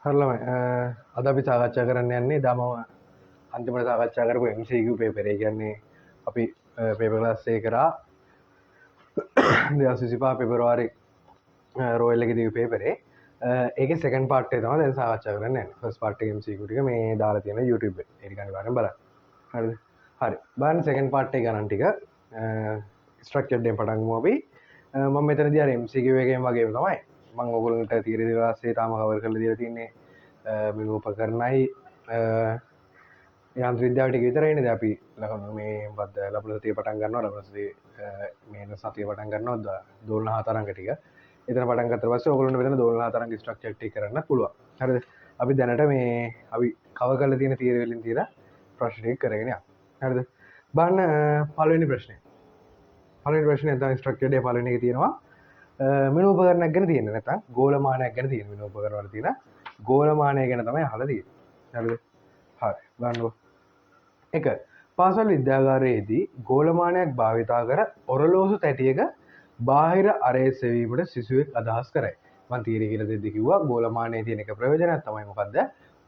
හරලම අද අපි සාකච්ඡා කරන්න යන්නේ දම අන්තිමට සාකච්ඡා කරපු MCQ පේපර්. ඒ කියන්නේ අපි පේපර් ක්ලාස් එකේ කරා 2025 පෙබරවාරි රෝයල් එකේ දීපු පේපරේ. ඒකේ සෙකන්ඩ් පාර්ට් එක තමයි දැන් සාකච්ඡා කරන්න යන්නේ. ෆස්ට් පාර්ට් එකේ MCQ ටික මේ දාලා තියෙන YouTube එකේ. ඒක අනිවාර්යෙන් බලන්න. හරිද? හරි. බලන්න සෙකන්ඩ් පාර්ට් එක ගණන් ටික ස්ට්‍රක්චර්ඩ් එකෙන් පටන් ගමු අපි. මම මෙතනදී අර MCQ එකෙන් වගේම තමයි මම ඔයගොල්ලන්ට තීරය දෙලා ආසේ තාම කවර් කරලා දීලා තියෙන්නේ මෙනු උපකරණයි යාන්ත්‍ර විද්‍යාව ටික විතරයිනේ. දැන් අපි ලකුණු මේ මොකද්ද ලකුණු සතිය පටන් ගන්නවා. ලකුණු සතිය මේ සතිය පටන් ගන්නවා දෝලන හතරංග ටික. එතන පටන් ගත්තට පස්සේ ඔයගොල්ලන්ට මෙතන දෝලන හතරංග ස්ට්‍රක්චර් ටික කරන්න පුළුවන්. හරිද? අපි දැනට මේ අපි කවර් කරලා තියෙන තීරය වලින් තියලා ප්‍රශ්න ටික කරගෙන යමු. හරිද? බලන්න පළවෙනි ප්‍රශ්නේ. පළවෙනි ප්‍රශ්නේ නැත්නම් ස්ට්‍රක්චර්ඩ් එකේ පළවෙනි එකේ තියෙනවා මෙනු උපකරණයක් ගැන තියෙන නැත්නම් ගෝලමානයක් ගැන තියෙන මෙනු උපකරණ වල තියෙන ගෝලමානය ගැන තමයි අහලා තියෙන්නේ. හරිද? හරි. බලන්නකො. 1. පාසල් විද්‍යාගාරයේදී ගෝලමානයක් භාවිතා කර ඔරලෝසු තැටියක බාහිර අරේ සෙවීමට සිසුවෙක් අදහස් කරයි. මම තීරය කියලා දෙද්දි කිව්වා ගෝලමානයේ තියෙන එක ප්‍රයෝජනයක් තමයි මොකද්ද?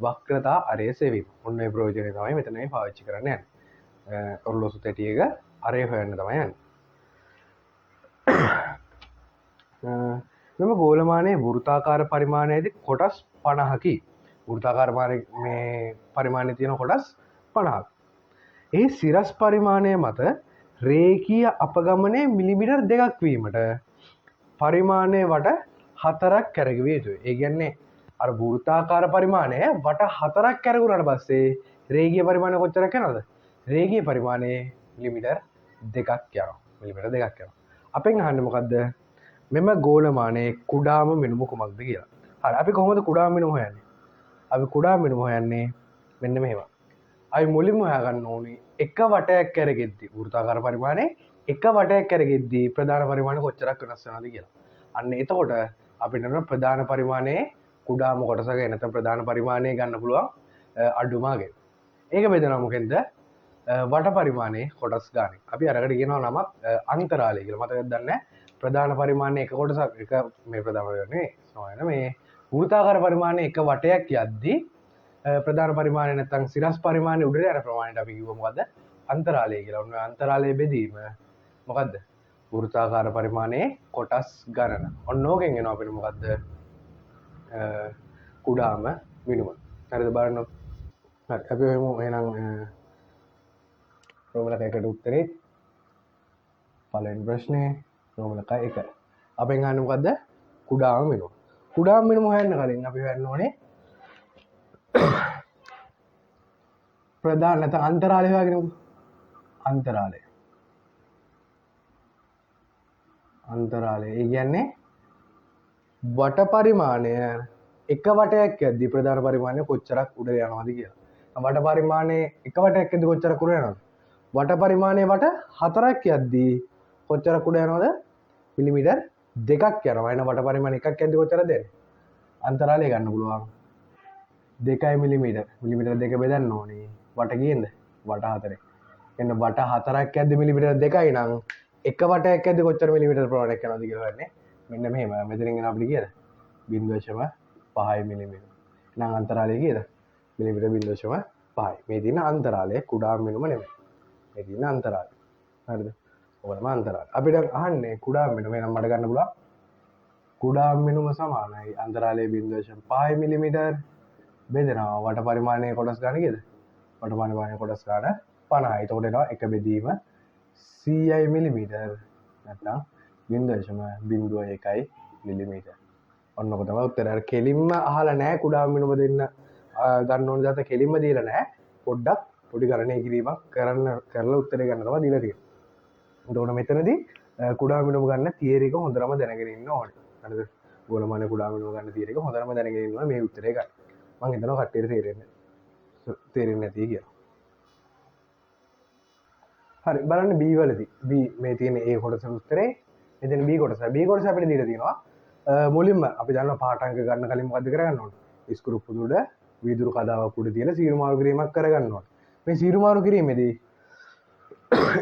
වක්‍රතා අරේ සෙවීම. ඔන්න ඒ ප්‍රයෝජනය තමයි මෙතන මේ පාවිච්චි කරන්න යන්නේ. ඔරලෝසු තැටියක අරේ හොයන්න තමයි යන්නේ. මෙම ගෝලමානයේ වෘත්තාකාර පරිමාණයේදී කොටස් 50කි. වෘත්තාකාර මේ පරිමාණයේ තියෙන කොටස් 50ක්. ඒ සිරස් පරිමාණය මත රේඛීය අපගමනයේ මිලිමීටර් 2ක් වීමට පරිමාණය වට 4ක් කැරගිය යුතුයි. ඒ කියන්නේ අර වෘත්තාකාර පරිමාණය වට 4ක් කැරගුණාට පස්සේ රේඛීය පරිමාණය කොච්චරක් යනවද? රේඛීය පරිමාණය මිලිමීටර් 2ක් යනවා. මිලිමීටර් 2ක් යනවා. අපෙන් අහන්නේ මොකද්ද? මෙම ගෝලමානයේ කුඩාම මිනුම කුමක්ද කියලා. හරි අපි කොහොමද කුඩාම මිනුම හොයන්නේ? අපි කුඩාම මිනුම හොයන්නේ මෙන්න මෙහෙම. අපි මුලින්ම හොයාගන්න ඕනේ එක වටයක් කැරගෙද්දි වෘත්තාකාර පරිමාණය එක වටයක් කැරගෙද්දි ප්‍රධාන පරිමාණය කොච්චරක් වෙනස් වෙනවද කියලා. අන්න එතකොට අපිට නේද ප්‍රධාන පරිමාණයේ කුඩාම කොටස ගැන නැත්නම් ප්‍රධාන පරිමාණය ගන්න පුළුවන් අඩුමාගේ. ඒක බෙදනවා මොකෙන්ද? වට පරිමාණයේ කොටස් ගන්න. අපි අරකට කියනවා නමක් අන්තරාලය කියලා. මතකද දන්නේ? ප්‍රධාන පරිමාණය එක කොටසක් එක මේ ප්‍රධාන පරිමාණය සමාන මේ වෘත්තාකාර පරිමාණය එක වටයක් යද්දී ප්‍රධාන පරිමාණය නැත්නම් සිරස් පරිමාණය උඩට යන ප්‍රමාණයට අපි කිව්ව මොකද්ද? අන්තරාලය කියලා. ඔන්න අන්තරාලය බෙදීම මොකද්ද? වෘත්තාකාර පරිමාණයේ කොටස් ගණන. ඔන්න ඕකෙන් එනවා අපිට මොකද්ද? කුඩාම මිනුම. හරිද බලන්න. හරි අපි එහෙනම් ප්‍රෝමලක එකට උත්තරේ පළවෙනි ප්‍රශ්නේ ප්‍රෝමලක 1. අපෙන් අහන්නේ මොකද්ද? කුඩාම මිනුම. කුඩාම මිනුම හොයන්න කලින් අපි හොයන්න ඕනේ ප්‍රධාන නැත්නම් අන්තරාලය හොයාගෙන අන්තරාලය. අන්තරාලය. ඒ කියන්නේ වට පරිමාණය එක වටයක් යද්දී ප්‍රධාන පරිමාණය කොච්චරක් උඩ යනවද කියලා. වට පරිමාණය එක වටයක් යද්දී කොච්චරක් උඩ යනවද? වට පරිමාණය වට 4ක් යද්දී කොච්චරක් උඩ යනවද? මිලිමීටර් 2ක් යනවා. එන වට පරිමාණය එකක් යද්දී කොච්චරද දෙන්නේ? අන්තරාලය ගන්න පුළුවන් 2 මිලිමීටර්. මිලිමීටර් 2 බෙදන්න ඕනේ. වට කීයද? වට 4. එන්න වට 4ක් යද්දී මිලිමීටර් 2යි නම් එක වටයක් යද්දී කොච්චර මිලිමීටර් ප්‍රමාණයක් යනවද කියලා හොයන්නේ. මෙන්න මෙහෙම. මෙතනින් එන අපිට කීයද? 0.5 මිලිමීටර්. එහෙනම් අන්තරාලය කීයද? මිලිමීටර් 0.5. මේ තියෙන අන්තරාලය කුඩාම මිනුම නෙමෙයි. මේ තියෙන අන්තරාලය. හරිද? ඔයගොල්ලෝ අන්තරාලය. අපිට අහන්නේ කුඩාම මිනුම. එහෙනම් මට ගන්න පුළුවන් කුඩාම මිනුම සමානයි අන්තරාලය 0.5 මිලිමීටර් බෙදෙනවා වට පරිමාණයේ කොටස් ගන්න කීයද? වට පරිමාණයේ කොටස් ගන්න 50. එතකොට එනවා එක බෙදීම 100යි මිලිමීටර් නැත්නම් 0.01 මිලිමීටර්. ඔන්නක තමයි උත්තරය. අර කෙලින්ම අහලා නැහැ කුඩාම මිනුම දෙන්න ගන්න ඕන දත කෙලින්ම දීලා නැහැ. පොඩ්ඩක් පොඩි ගණනය කිරීමක් කරලා උත්තරේ ගන්න තමයි දීලා තියෙන්නේ. එතකොට මෙතනදී කුඩාම මිනුම ගන්න තියරි එක හොඳටම දැනගෙන ඉන්න ඕනේ. හරිද? ගෝලමානයේ කුඩාම මිනුම ගන්න තියරි එක හොඳටම දැනගෙන ඉන්න ඕනේ මේ උත්තරේ ගන්න. මම හිතනවා කට්ටියට තේරෙන්නේ නැති කියලා. හරි බලන්න B වලදී B මේ තියෙන A කොටස උත්තරේ එතන B කොටස. B කොටස අපිට දීලා තියෙනවා මුලින්ම අපි දන්නවා පාඨාංක ගන්න කලින් මොකද්ද කරගන්න ඕනේ? ඉස්කුරු පුදුඩ වීදුරු කදාවක් උඩ තියලා සීරු මාරු කිරීමක් කරගන්න ඕනේ. මේ සීරු මාරු කිරීමේදී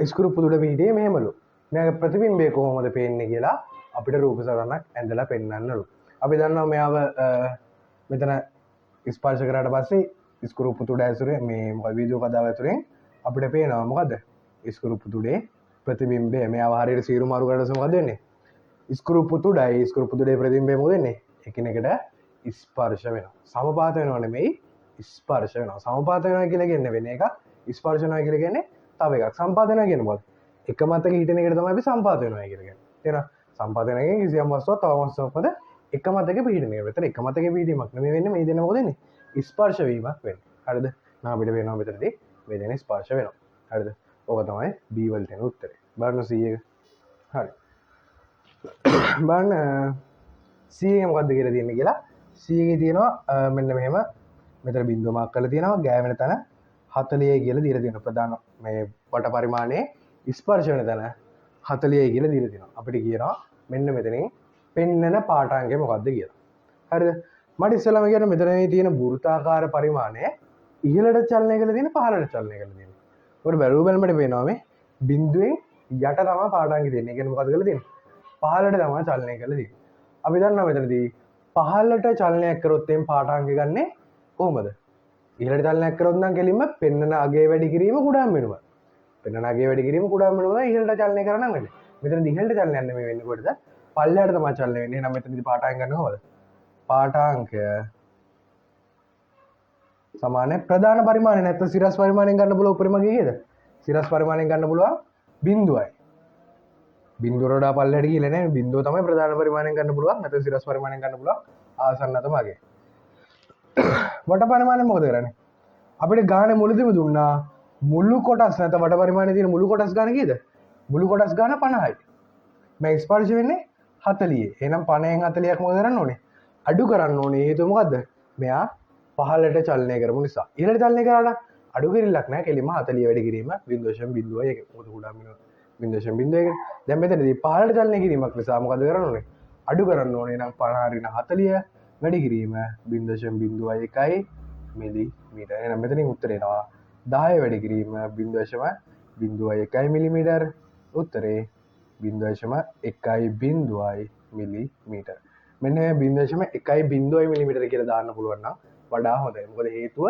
ඉස්කුරු පුදුඩ පිටියේ මෙහෙමලු. මේ ප්‍රතිබිම්බය කොහොමද පේන්නේ කියලා අපිට රූප සටහනක් ඇඳලා පෙන්වන්නලු. අපි දන්නවා මෙයාව මෙතන ස්පර්ශ කරාට පස්සේ ස්කරූප්පු තුඩ ඇසුරේ මේ මොකද වීදුරු කදාව ඇතුලෙන් අපිට පේනවා මොකද්ද ස්කරූප්පු තුඩේ ප්‍රතිබිම්බය මේ ආහාරයට සීරු මාරු කරලා මොකද වෙන්නේ ස්කරූප්පු තුඩයි ස්කරූප්පු තුඩේ ප්‍රතිබිම්බය මොකද වෙන්නේ එකිනෙකට ස්පර්ශ වෙනවා සමපාත වෙනව නෙමෙයි ස්පර්ශ වෙනවා සමපාත වෙනවා කියලා කියන්නේ වෙන එකක් ස්පර්ශ වෙනවා කියලා කියන්නේ තව එකක් සම්පාත වෙනවා කියන්නේ මොකද්ද එක මතක හිටින එකට තමයි අපි සම්පාත වෙනවා කියලා කියන්නේ තේරෙනවද සම්පාත වෙනවා කියන්නේ කිසියම් වස්තුවක් තව වස්තුවක් මත එක මතක පිහිටන එක. මෙතන එක මතක පිහිටීමක් නෙමෙයි වෙන්නේ මේ දෙන මොකද වෙන්නේ? ස්පර්ශ වීමක් වෙන්නේ. හරිද? නා අපිට වෙනවා මෙතනදී මේ දෙන ස්පර්ශ වෙනවා. හරිද? ඕක තමයි B වලට එන උත්තරේ. බලන්න C එක. හරි. බලන්න C එක මොකද්ද කියලා තියෙන්නේ කියලා. C එකේ තියෙනවා මෙන්න මෙහෙම මෙතන බිංදුව මාක් කරලා තියෙනවා ගෑවෙන තැන 40 කියලා දීලා තියෙනවා. ප්‍රධාන මේ වට පරිමාණයේ ස්පර්ශ වෙන තැන 40 කියලා දීලා තියෙනවා. අපිට කියනවා මෙන්න මෙතනින් පෙන්නන පාඨාංගය මොකක්ද කියලා. හරිද? මට ඉස්සෙල්ලාම කියන්න මෙතන තියෙන වෘත්තාකාර පරිමාණය ඉහළට චලනය කරලා තියෙන පහළට චලනය කරලා තියෙන. ඔකට බැලුව බැලමට පේනවා මේ බිඳුවෙන් යට තමයි පාඨාංගය තියෙන්නේ. ඒ කියන්නේ මොකක්ද කරලා තියෙන්නේ? පහළට තමයි චලනය කරලා තියෙන්නේ. අපි දන්නවා මෙතනදී පහළට චලනයක් කරොත් එම් පාඨාංගය ගන්නෙ කොහොමද? ඉහළට චලනයක් කරොත් නම් කෙලින්ම පෙන්නන අගය වැඩි කිරීම කුඩාම් වෙනවා. පෙන්නන අගය වැඩි කිරීම කුඩාම් වෙනවා ඉහළට චලනය කරනවා නම් වෙන්නේ. මෙතන ඉහළට චලනයක් නෙමෙයි වෙන්නේ කොහෙද? පල්ලයට තමයි චලනය වෙන්නේ. එහෙනම් මෙතනදී පාඨාංග ගන්න කොහොමද? පාඨාංකය සමාන ප්‍රධාන පරිමාණය නැත්නම් සිරස් පරිමාණයෙන් ගන්න පුළුවන් උපරිම කීයද? සිරස් පරිමාණයෙන් ගන්න පුළුවන් බිඳුවයි. බිඳුවට වඩා පල්ලයට ගිහලා නැහැ. බිඳුව තමයි ප්‍රධාන පරිමාණයෙන් ගන්න පුළුවන්. නැත්නම් සිරස් පරිමාණයෙන් ගන්න පුළුවන් ආසන්නතම අගය. වට පරිමාණය මොකද කරන්නේ? අපිට ගානේ මුලදීම දුන්නා මුළු කොටස් නැත්නම් වට පරිමාණයේ තියෙන මුළු කොටස් ගාන කීයද? මුළු කොටස් ගාන 50යි. මේ ස්පර්ශ වෙන්නේ 40. එහෙනම් 50න් 40ක් මොකද කරන්න ඕනේ? අඩු කරන්න ඕනේ. හේතුව මොකද්ද? මෙයා පහළට චලනය කරපු නිසා. ඉහළට චලනය කරාට අඩු කිරිල්ලක් නැහැ. කෙලින්ම 40 වැඩි කිරීම 0.01. මොකද කුඩාම වෙනවා 0.01. දැන් මෙතනදී පහළට චලනය කිරීමක් නිසා මොකද කරන්න ඕනේ? අඩු කරන්න ඕනේ. නම් 50 රින 40 වැඩි කිරීම 0.01 මිලිමීටර. එහෙනම් මෙතනින් උත්තරේ එනවා 10 වැඩි කිරීම 0.01 මිලිමීටර. උත්තරේ 0.1 මිලිමීටර. මෙන්න 0.1 මිලිමීටර කියලා දාන්න පුළුවන් නම් වඩා හොඳයි. මොකද හේතුව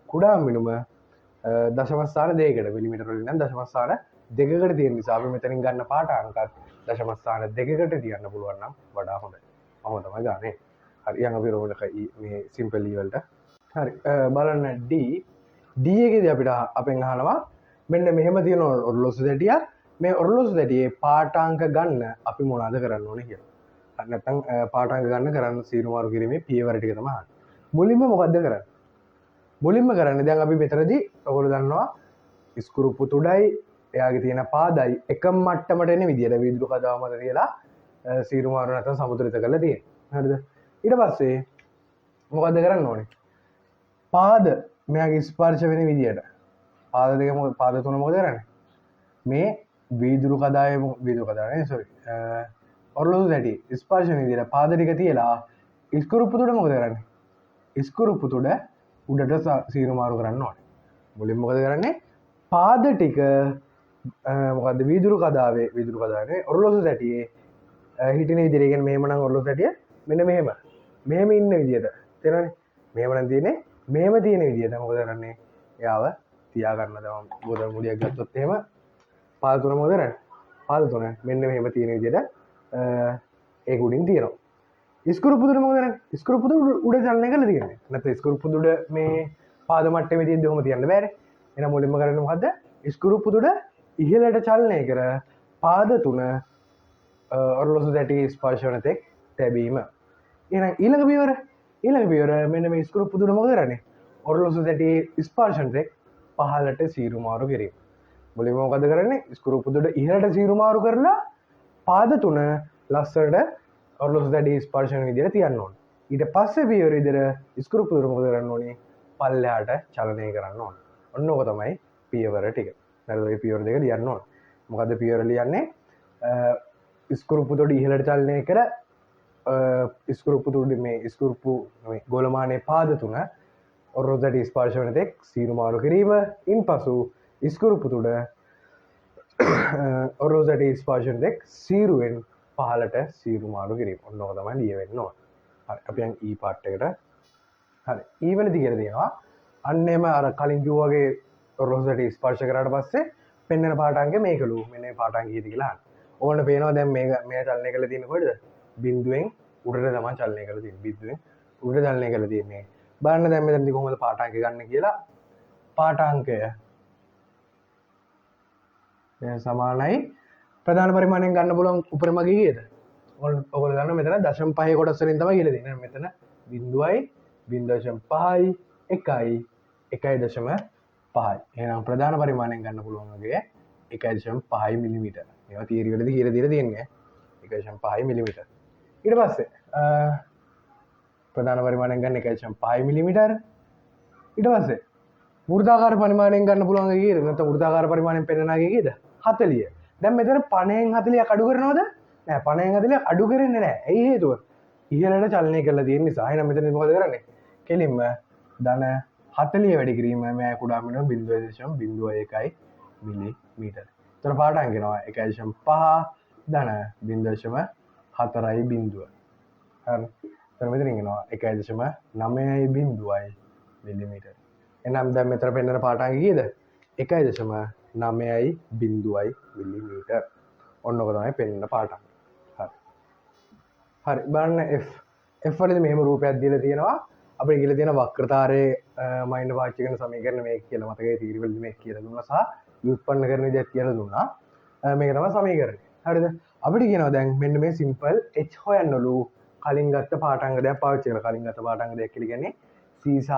කුඩාම මිනුම දශම ස්ථාන 2කට මිලිමීටර වලින් නම් දශම ස්ථාන 2කට තියෙන නිසා අපි මෙතනින් ගන්න පාඨාංකත් දශම ස්ථාන 2කට තියන්න පුළුවන් නම් වඩා හොඳයි. මම තමයි ගන්නේ. හරි යන් අපි රෝලක මේ සිම්පල් E වලට. හරි බලන්න D එකේදී අපිට අපෙන් අහනවා මෙන්න මෙහෙම තියෙන ඔරලෝසු දැටියක් මේ ඔරලෝසු දැටියේ පාඨාංක ගන්න අපි මොනවද කරන්න ඕනේ කියලා. නැත්නම් පාඨාංක ගන්න කරන්න සීරු මාරු කිරීමේ පියවර ටික තමයි අහන්නේ. මුලින්ම මොකද්ද කරන්නේ? මුලින්ම කරන්නේ දැන් අපි මෙතනදී ඔයගොල්ලෝ දන්නවා ස්ක්‍රූප්පු තුඩයි එයාගේ තියෙන පාදයි එකම මට්ටමට එන විදියට වීදුරු කතාව මත තියලා සීරු මාරු නැත්නම් සමතුලිත කරලා තියෙනවා. හරිද? ඊට පස්සේ මොකද්ද කරන්න ඕනේ? පාද මෙයාගේ ස්පර්ශ වෙන විදියට පාද දෙක පාද තුන මොකද කරන්නේ? මේ වීදුරු කදාවේ සෝරි ඔරලෝසු දැටි ස්පර්ශ වෙන විදියට පාද ටික තියලා ස්ක්‍රූප්පු තුඩ මොකද කරන්නේ? ස්ක්‍රූප්පු තුඩ උඩට සීරු මාරු කරන්න ඕනේ. මුලින්ම මොකද කරන්නේ? පාද ටික මොකද්ද වීදුරු කදාවේ ඔරලෝසු දැටියේ හිටින විදියට. ඒ කියන්නේ මෙහෙම නම් ඔරලෝසු දැටිය මෙන්න මෙහෙම ඉන්න විදියට. තේරෙනවනේ? මෙහෙම නම් තියෙන්නේ මෙහෙම තියෙන විදියට මොකද කරන්නේ? එයාව තියා ගන්න තමයි. මොකද මුලියක් ගත්තොත් එහෙම පාද තුන මොකද කරන්නේ? පාද තුන මෙන්න මෙහෙම තියෙන විදියට ඒක උඩින් තියෙනවා. ස්ක්‍රූප්පු තුඩ මොකද කරන්නේ? ස්ක්‍රූප්පු තුඩ උඩ චලනය කරලා තියෙන්නේ. නැත්නම් ස්ක්‍රූප්පු තුඩ මේ පාද මට්ටමේ තියෙද්දි ඔහොම තියන්න බෑනේ. එහෙනම් මුලින්ම කරන්නේ මොකද්ද? ස්ක්‍රූප්පු තුඩ ඉහළට චලනය කර පාද තුන ඔරලෝසු දැටි ස්පර්ශ වන තෙක් තැබීම. එහෙනම් ඊළඟ පියවර මෙන්න මේ ස්ක්‍රූප්පු තුඩ මොකද කරන්නේ? ඔරලෝසු දැටි ස්පර්ශන තෙක් පහළට සීරු මාරු කිරීම. මුලින්ම මොකද කරන්නේ? ස්ක්‍රූප්පු තුඩ ඉහළට සීරු මාරු කරලා පාද තුන ලස්සනට ඔරලෝසු දැටි ස්පර්ශන විදියට තියන්න ඕනේ. ඊට පස්සේ පියවර විදියට ස්ක්‍රූප්පු තුඩ මොකද කරන්න ඕනේ? පල්ලෙහාට චලනය කරන්න ඕනේ. ඔන්න ඕක තමයි පියවර ටික. හරිද? ඔය පියවර දෙක ලියන්න ඕනේ. මොකද්ද පියවර ලියන්නේ? ස්ක්‍රූප්පු තුඩ ඉහළට චලනය කර ස්ක්‍රූප්පු තුඩ මේ ස්ක්‍රූප්පු මේ ගෝලමානයේ පාද තුන ඔරලෝසු දැටි ස්පර්ශ වන තෙක් සීරු මාරු කිරීම. ඉන්පසු ස්ක්‍රූප්පු තුඩ ඔරලෝසු දැටි ස්පර්ශ වන තෙක් සීරුවෙන් පහළට සීරු මාරු කිරීම. ඔන්න ඕක තමයි ලියවෙන්න ඕන. හරි අපි යන් E පාර්ට් එකට. හරි ඊවලදී කියලා තියෙනවා අන්නේම අර කලින් කිව්වාගේ ඔරලෝසුවට ස්පර්ශ කරාට පස්සේ පෙන්වන පාඨාංගය මේකලු මෙන්න මේ පාඨාංගය කීයද කියලා අහන්න. ඕන්න පේනවා දැන් මේක මේ චලනය කරලා තියෙන කොහෙද? බිඳුවෙන් උඩට තමයි චලනය කරලා තියෙන්නේ. බිඳුවෙන් උඩට චලනය කරලා තියෙන්නේ. බලන්න දැන් මෙතනදී කොහොමද පාඨාංගය ගන්න කියලා. පාඨාංගය දැන් සමානයි ප්‍රධාන පරිමාණයෙන් ගන්න පුළුවන් උපරිම කීයද? ඔයගොල්ලෝ ගන්න මෙතන 0.5 කොටස් වලින් තමයි කියලා දෙන්නේ. මෙතන 0යි 0.5යි 1යි 1.5යි. එහෙනම් ප්‍රධාන පරිමාණයෙන් ගන්න පුළුවන් වගේ 1.5 මිලිමීටර. මේවා තියරි වලදී කියලා දීලා තියෙන්නේ 1.5 මිලිමීටර. ඊට පස්සේ ප්‍රධාන පරිමාණයෙන් ගන්න 1.5 මිලිමීටර. ඊට පස්සේ වෘත්තාකාර පරිමාණයෙන් ගන්න පුළුවන් වගේ කීයද? නැත්නම් වෘත්තාකාර පරිමාණයෙන් පෙන්නනාගේ කීයද? 40. දැන් මෙතන 50න් 40ක් අඩු කරනවද? නෑ 50න් 40ක් අඩු කරන්නේ නෑ. ඇයි හේතුව? ඉහළට චලනය කරලා තියෙන නිසා. එහෙනම් මෙතන මොකද කරන්නේ? කෙලින්ම ධන 40 වැඩි කිරීම මේ කුඩා මිලිමීටර 0.01 මිලිමීටර. එතන පාඩම් කරනවා 1.5 ධන 0.4යි බිඳුව. හරි. එතන මෙතන කියනවා 1.9යි බිඳුවයි මිලිමීටර. එහෙනම් දැන් මෙතන පෙන්නන පාඩම් කීයද? 1.9යි බිඳුවයි මිලිමීටර. ඔන්න ඔක තමයි පෙන්නන පාඩම්. හරි. හරි බලන්න F වලදී මෙහෙම රූපයක් දීලා තියෙනවා. අපිට කියලා තියෙන වක්‍රතාරයේ මයින්ඩ් පාවිච්චි කරන සමීකරණ මේක කියලා මතකයේ තීරි වලදී මේක කියලා දුන්නා සහ ව්‍යුත්පන්න කරන විදිහත් කියලා දුන්නා. මේක තමයි සමීකරණය. හරිද? අපිට කියනවා දැන් මෙන්න මේ සිම්පල් h හොයන්නලු කලින් ගත්ත පාඨාංග දෙයක් පාවිච්චි කරලා කලින් ගත්ත පාඨාංග දෙයක් කියලා කියන්නේ c සහ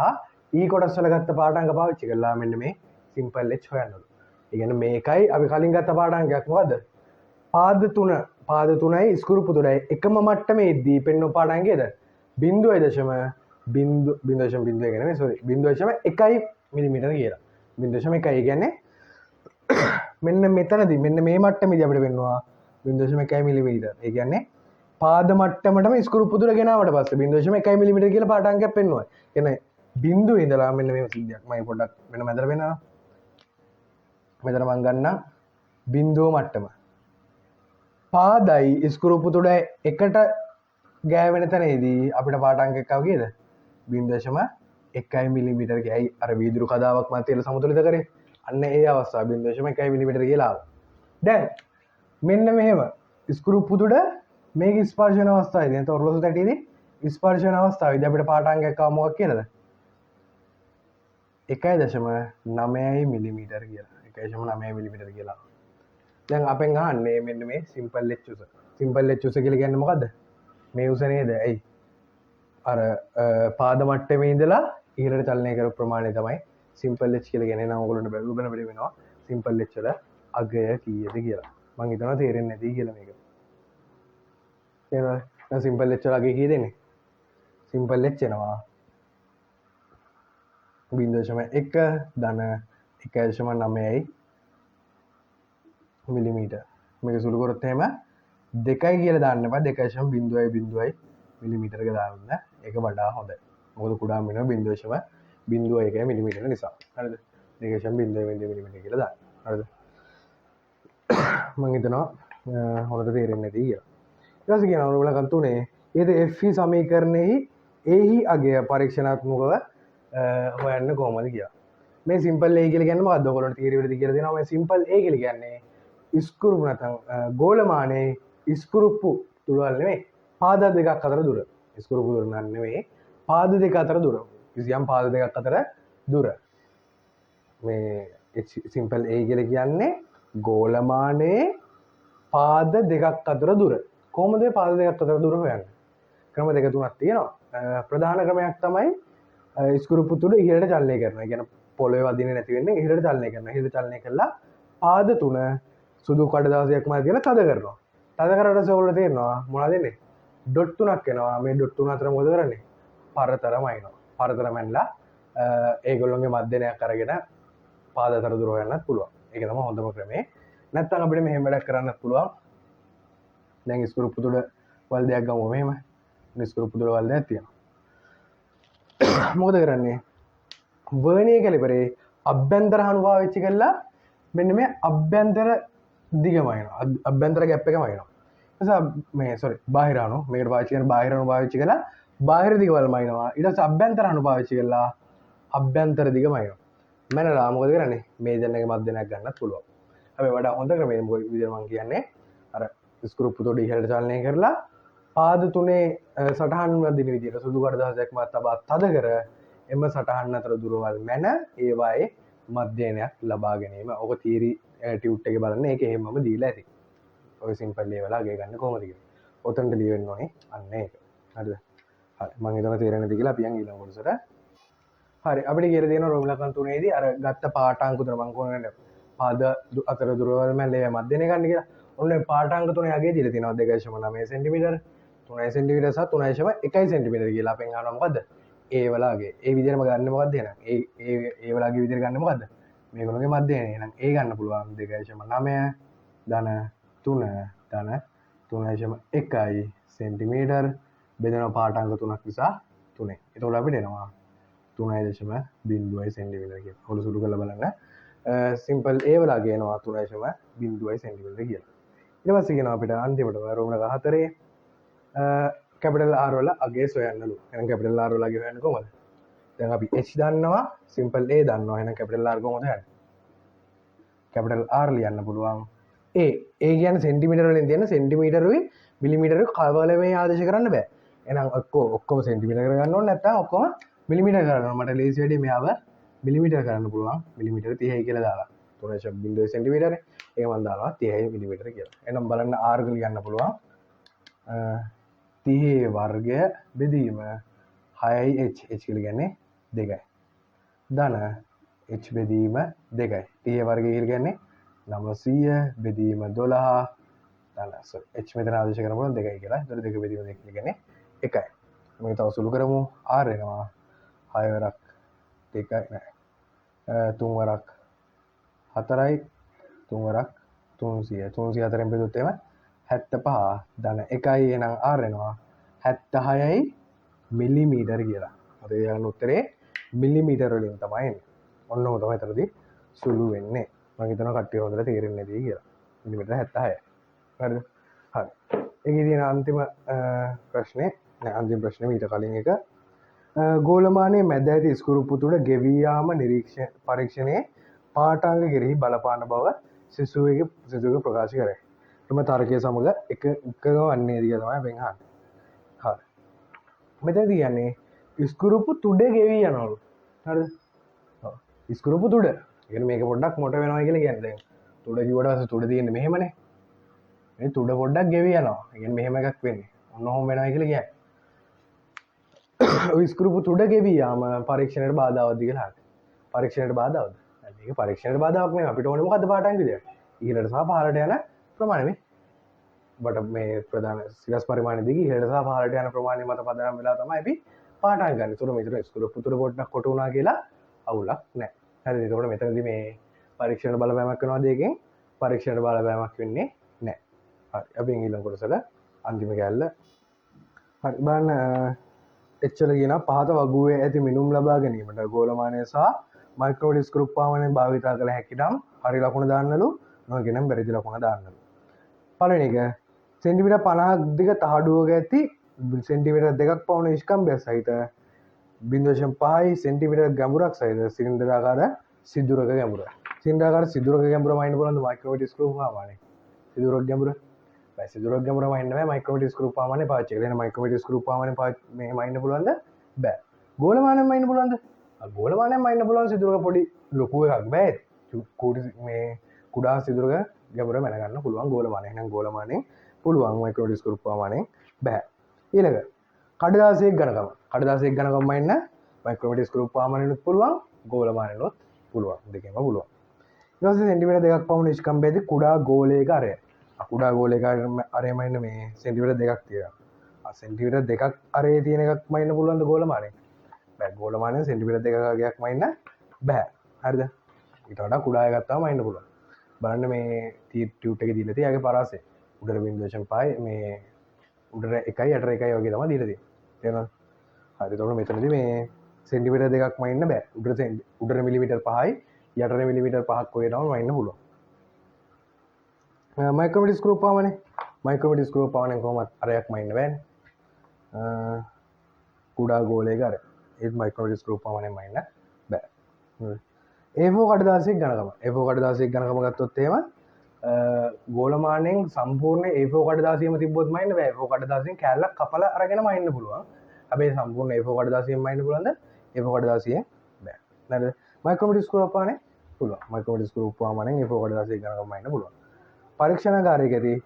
e කොටස් වල ගත්ත පාඨාංග පාවිච්චි කරලා මෙන්න මේ සිම්පල් h හොයන්නලු. ඒ කියන්නේ මේකයි අපි කලින් ගත්ත පාඨාංගයක් මොකද්ද? පාද 3යි ස්කෘපු 3යි එකම මට්ටමේදී පෙන්වන පාඨාංගයද 0.1 කියන්නේ සෝරි 0.1 මිලිමීටර කියලා. 0.1 කියන්නේ මෙන්න මෙතනදී මෙන්න මේ මට්ටමේදී අපිට වෙනවා 0.1 මිලිමීටර. ඒ කියන්නේ පාද මට්ටමටම ස්කෘපු 3 ගෙනාවට පස්සේ 0.1 මිලිමීටර කියලා පාඨාංගයක් පෙන්වනවා. කියන්නේ බිඳුව ඉඳලා මෙන්න මේ සිද්ධියක් මම පොඩ්ඩක් වෙන මැදට වෙනවා. මෙතන මම ගන්නම් බිඳුව මට්ටම. පාදයි ස්කෘපු 3 එකට ගෑවෙන තැනේදී අපිට පාඨාංගයක් ආව කීයද? 0.1 මිලිමීටර කියයි අර වීදුරු කදාවක් මත තියලා සමතුලිත කරේ. අන්න ඒ අවස්ථාව 0.1 මිලිමීටර කියලා ආවා. දැන් මෙන්න මෙහෙම ස්කෘපු 3 මේක ස්පර්ශන අවස්ථාවේදී නැත්නම් ඔරලෝසු තැටියේදී ස්පර්ශන අවස්ථාවේදී අපිට පාඨාංගයක් ආව මොකක් කියලාද? 1.9 මිලිමීටර කියලා. 1.9 මිලිමීටර කියලා. දැන් අපෙන් අහන්නේ මෙන්න මේ සිම්පල් h උස. සිම්පල් h උස කියලා කියන්නේ මොකද්ද? මේ උස නේද? ඇයි? අර පාද මට්ටමේ ඉඳලා ඉහළට චලනය කරපු ප්‍රමාණය තමයි සිම්පල් h කියලා කියන්නේ. නම් ඔයගොල්ලන්ට බැලුවම වෙනවා සිම්පල් h වල අගය කීයද කියලා. මම හිතනවා තේරෙන්නේ නැති කියලා මේක. තේරෙනවද? දැන් සිම්පල් h වල අගය කීයද එන්නේ? සිම්පල් h එනවා 0.1 ධන 1.9යි මිලිමීටර. මේක සුළු කරොත් එහෙම 2යි කියලා දාන්න එපා. 2.0.0යි මිලිමීටර එක දාන්න. ඒක වඩා හොඳයි. මොකද කුඩා මිලිමීටර 0.01 මිලිමීටර නිසා. හරිද? 2.0.0 මිලිමීටර කියලා දාන්න. හරිද? මම හිතනවා හොඳට තේරෙන්නේ නැති කියලා. ඊට පස්සේ කියනවා ඔයගොල්ලෝ තුනේ ඊට FE සමීකරණෙහි එහි අගය පරීක්ෂණාත්මකව හොයන්න කොහොමද කියලා. මේ සිම්පල් A කියලා කියන්නේ මොකද්ද? ඔයගොල්ලන්ට තියරි වලදී කියලා දෙනවා මේ සිම්පල් A කියලා කියන්නේ ස්කෘපු නැත්නම් ගෝලමානයේ ස්කෘපු තුඩවල් නෙමෙයි පාද දෙකක් අතර දුර. ස්කෘපු දුර නෙමෙයි පාද දෙක අතර දුර. කිසියම් පාද දෙකක් අතර දුර. මේ සිම්පල් A කියලා කියන්නේ ගෝලමානයේ පාද දෙකක් අතර දුර. කොහොමද මේ පාද දෙකක් අතර දුර හොයන්නේ? ක්‍රම දෙක තුනක් තියෙනවා. ප්‍රධාන ක්‍රමයක් තමයි ස්කෘපු තුඩ ඉහළට චලනය කරනවා. ඒ කියන්නේ පොළවේ වදින්නේ නැති වෙන්නේ ඉහළට චලනය කරනවා. ඉහළට චලනය කළා පාද තුන සුදු කඩදාසියක් මත තියලා තද කරනවා. තද කරලා පස්සේ ඔයගොල්ලෝ තේරෙනවා මොනවද වෙන්නේ? ඩොට් තුනක් එනවා. මේ ඩොට් තුන අතර මොකද කරන්නේ? පරතරම අයිනවා. පරතරම ඇනලා ඒගොල්ලොන්ගේ මධ්‍යනයක් අරගෙන පාද අතර දුර හොයන්නත් පුළුවන්. ඒක තමයි හොඳම ක්‍රමය. නැත්නම් අපිට මෙහෙම වැඩක් කරන්නත් පුළුවන්. දැන් ස්කෘපු තුඩ වල් දෙයක් ගමු මෙහෙම. ස්කෘපු තුඩ වල් දෙයක් තියෙනවා. මොකද කරන්නේ? වර්නියර් කැලිපරේ අභ්‍යන්තර හනු පාවිච්චි කරලා මෙන්න මේ අභ්‍යන්තර දිගමයිනවා. අභ්‍යන්තර ගැප් එකමයිනවා. එතකොට මේ බාහිර අණු මේකට පාවිච්චි කරන බාහිර අණු පාවිච්චි කරලා බාහිර දිගවල මයින්නවා. ඊට පස්සේ අභ්‍යන්තර අණු පාවිච්චි කරලා අභ්‍යන්තර දිග මයින්නවා. මැනලා මොකද කරන්නේ? මේ දෙන්නගේ මැදයක් ගන්නත් පුළුවන්. හැබැයි වඩා හොඳ ක්‍රමය මොකද විදිහට මම කියන්නේ අර ස්ක්‍රූප් තොඩ ඉහළට චලනය කරලා පාද තුනේ සටහන් වදින විදිහට සුදු කඩදාසියක් මත තබා තද කර එම සටහන් අතර දුරවල් මැන ඒවායේ මධ්‍යයනයක් ලබා ගැනීම. ඔක තියරි ටියුට් එකේ බලන්න ඒක එහෙමම දීලා ඇති. ඔය සිම්පල් ලේවල් අගය ගන්න කොහොමද කියලා. ඔතනට ලියවෙන්න ඕනේ අන්න ඒක. හරිද? හරි මම හිතනවා තේරෙන්නේ නැති කියලා අපි යන් ඊළඟ කොටසට. හරි අපිට කියලා තියෙනවා රෝම ලකන් තුනේදී අර ගත්ත පාඨාංක තුන මම කොහොමද පාද අතර දුරවල් මැල්ලේ මැදනේ ගන්න කියලා. ඔන්න පාඨාංක තුනේ යගේ දීලා තියෙනවා 2.9 සෙන්ටිමීටර 3 සෙන්ටිමීටර සහ 3.1 සෙන්ටිමීටර කියලා. අපෙන් අහනවා මොකද්ද? ඒ වලාගේ. ඒ විදිහටම ගන්න මොකද්ද එහෙනම්? ඒ වලාගේ විදිහට ගන්න මොකද්ද? මේගොල්ලෝගේ මැදනේ. එහෙනම් ඒ ගන්න පුළුවන් 2.9 ධන 3 ධන 3.1 සෙන්ටිමීටර බෙදෙනවා පාඨාංක තුනක් නිසා 3. එතකොට අපිට එනවා 3.0 සෙන්ටිමීටර කියලා. ඔලු සුළු කරලා බලන්න. සිම්පල් ඒ වලා කියනවා 3.0 සෙන්ටිමීටර කියලා. ඊට පස්සේ කියනවා අපිට අන්තිමට රෝමන 4 කැපිටල් R වල අගය සොයන්නලු. එහෙනම් කැපිටල් R වල අගය හොයන්නේ කොහමද? දැන් අපි h දන්නවා, සිම්පල් a දන්නවා. එහෙනම් කැපිටල් R කොහොමද හොයන්නේ? කැපිටල් R ලියන්න පුළුවන්. a කියන්නේ සෙන්ටිමීටර වලින් තියෙන සෙන්ටිමීටරුයි මිලිමීටරුයි කවලමේ ආදේශ කරන්න බෑ. එහෙනම් ඔක්කොම සෙන්ටිමීටර කරගන්න ඕනේ නැත්නම් ඔක්කොම මිලිමීටර කරනවා. මට ලේසි වැඩි මෙයාව මිලිමීටර කරන්න පුළුවන්. මිලිමීටර 30යි කියලා දාලා 3.0 සෙන්ටිමීටර ඒක මම දානවා 30යි මිලිමීටර කියලා. එහෙනම් බලන්න R ලියන්න පුළුවන්. 30 වර්ගය බෙදීම 6යි h කියලා කියන්නේ 2යි. ධන h බෙදීම 2යි. 30 වර්ගය කියලා කියන්නේ 900 බෙදීම 12 ධන h මෙතන ආදේශ කරන පුළුවන් 2යි කියලා. ඒතර 2 බෙදීම 2 කියලා කියන්නේ 1යි. මේක තව සුළු කරමු. R එනවා 6 වරක් 2යි නෑ. 3 වරක් 4යි 3 වරක් 300 304ෙන් බෙදුවොත් එහෙම 75 ධන 1යි එහෙනම් R එනවා 76යි මිලිමීටර කියලා. අද යන උත්තරේ මිලිමීටර වලින් තමයි එන්නේ. ඔන්නම තමයි එතනදී සුළු වෙන්නේ. මම හිතනවා කට්ටිය හොඳට තේරෙන්නේ නැති කියලා. මිලිමීටර 76යි. හරිද? හරි. ඒකේ තියෙන අන්තිම ප්‍රශ්නේ නෑ අන්තිම ප්‍රශ්නේ ඊට කලින් එක ගෝලමානයේ මැද ඇති ස්කෘප්පු තුළ ගෙවී යාම පරීක්ෂණයේ පාඨාංග කෙරෙහි බලපාන බව සිසුවෙකුගේ ප්‍රකාශ කරයි. එම තර්කය සමග එකම වන්නේ දී තමයි වෙන් අහන්නේ. හරි. මෙතනදී කියන්නේ ස්කෘප්පු තුඩ ගෙවී යනවලු. හරිද? ඔව්. ස්කෘප්පු තුඩ. ඒ කියන්නේ මේක පොඩ්ඩක් මොට වෙනවා කියලා කියන්නේ. දැන් තුඩ කිව්වට පස්සේ තුඩ තියෙන්නේ මෙහෙමනේ. මේ තුඩ පොඩ්ඩක් ගෙවී යනවා. ඒ කියන්නේ මෙහෙම එකක් වෙන්නේ. ඔන්න ඔහොම වෙනවා කියලා කියන්නේ. ස්කෘප්පු තුඩ ගෙවී යාම පරීක්ෂණයට බාධාවත්ද කියලා අහන්නේ. පරීක්ෂණයට බාධාවත්ද? මේක පරීක්ෂණයට බාධාවක් නෙවෙයි. අපිට ඕනේ මොකද්ද පාඨාංග විදියට? ඉහළට සහ පහළට යන ප්‍රමාණය මේ. බට මේ ප්‍රධාන සිරස් පරිමාණය දිග ඉහළට සහ පහළට යන ප්‍රමාණය මත පදනම් වෙලා තමයි අපි පාඨාංග ගන්න. ඒතර මෙතන ස්කෘප්පු තුඩ පොඩ්ඩක් කොට වුණා කියලා අවුලක් නැහැ. හරිද? ඒතකොට මෙතනදී මේ පරීක්ෂණයට බලපෑමක් වෙනවාද එකෙන්? පරීක්ෂණයට බලපෑමක් වෙන්නේ නැහැ. හරි. අපි ඊළඟ කොටසට අන්තිම කැල්ල. හරි. බලන්න එච්චර කියන පහත වගුවේ ඇති මිනුම් ලබා ගැනීමට ගෝලමානය සහ මයික්‍රෝඩි ස්කෘප්පාවනෙන් භාවිතා කළ හැකිනම් හරි ලකුණ දාන්නලු නොගෙනම් බැරිදි ලකුණ දාන්නලු. පළවෙනි එක සෙන්ටිමීටර් 50ක් දිග තහඩුවක ඇති සෙන්ටිමීටර් 2ක් පවුන නිෂ්කම්භයක් සහිත 0.5 සෙන්ටිමීටර් ගැඹුරක් සහිත සිලින්ඩරාකාර සිදුරක ගැඹුර. සිලින්ඩරාකාර සිදුරක ගැඹුර මයින්න පුළුවන්ද මයික්‍රෝඩි ස්කෘප්පාවනේ? සිදුරක ගැඹුර සිදුරක් ගැඹුර මයින්න බෑ මයික්‍රෝමීටර් ස්කෘප්පාවනේ පාවිච්චි කරලා. එහෙනම් මයික්‍රෝමීටර් ස්කෘප්පාවනේ මේ මයින්න පුළුවන්ද? බෑ. ගෝලමානයෙන් මයින්න පුළුවන්ද? ගෝලමානයෙන් මයින්න පුළුවන් සිදුරක පොඩි ලොකු එකක් බෑ. කුඩි මේ කුඩා සිදුරක ගැඹුර මැන ගන්න පුළුවන් ගෝලමානයෙන්. එහෙනම් ගෝලමානයෙන් පුළුවන් මයික්‍රෝමීටර් ස්කෘප්පාවනේ බෑ. ඊළඟ කඩදාසියක් ඝනකම. කඩදාසියක් ඝනකම මයින්න මයික්‍රෝමීටර් ස්කෘප්පාවනෙනුත් පුළුවන් ගෝලමානෙනුත් පුළුවන්. දෙකෙන්ම පුළුවන්. ඊට පස්සේ සෙන්ටිමීටර් 2ක් පවුන නිෂ්කම්භයේදී කුඩා ගෝලයක අරය කුඩා ගෝලයක අරේම ඉන්න මේ සෙන්ටිමීටර් 2ක් තියෙනවා. සෙන්ටිමීටර් 2ක් අරේ තියෙන එකක් මයින්න පුළුවන්ද ගෝලමානයෙන්? බෑ. ගෝලමානයෙන් සෙන්ටිමීටර් 2ක වගේක් මයින්න බෑ. හරිද? ඊට වඩා කුඩා එකක් තමයි මයින්න පුළුවන්. බලන්න මේ ටියුට් එකේ දීලා තියෙන්නේ යාගේ පරාසය. උඩට 0.5 මේ උඩට 1යි යටට 1යි වගේ තමයි දීලා තියෙන්නේ. තේරෙනවද? හරි. එතකොට මෙතනදී මේ සෙන්ටිමීටර් 2ක් මයින්න බෑ. උඩට මිලිමීටර් 5යි යටට මිලිමීටර් 5ක් වගේ තමයි මයින්න පුළුවන්. මයික්‍රෝමීටර් ස්කෘප්පාවනේ මයික්‍රෝමීටර් ස්කෘප්පාවනෙන් කොහොමද අරයක් මයින්න බෑනේ. කුඩා ගෝලයක අර ඒත් මයික්‍රොමීටර් ස්ක්‍රූප් ප්‍රමාණයෙන්ම ඉන්න බෑ. A4 කඩදාසියක් ඝනකම A4 කඩදාසියක් ඝනකම ගත්තොත් එහෙම ගෝලමානයෙන් සම්පූර්ණ A4 කඩදාසියම තිබ්බොත් මයින්න බෑ. A4 කඩදාසියෙන් කැල්ලක් කපලා අරගෙන මයින්න පුළුවන්. හැබැයි සම්පූර්ණ A4 කඩදාසියෙන් මයින්න පුළුවන්ද? A4 කඩදාසියෙන් බෑ. නේද? මයික්‍රොමීටර් ස්ක්‍රූප් ප්‍රමාණය පුළුවන්. මයික්‍රොමීටර් ස්ක්‍රූප් ප්‍රමාණයෙන් A4 කඩදාසියක ඝනකම මයින්න පුළුවන්. පරීක්ෂණාගාරයකදී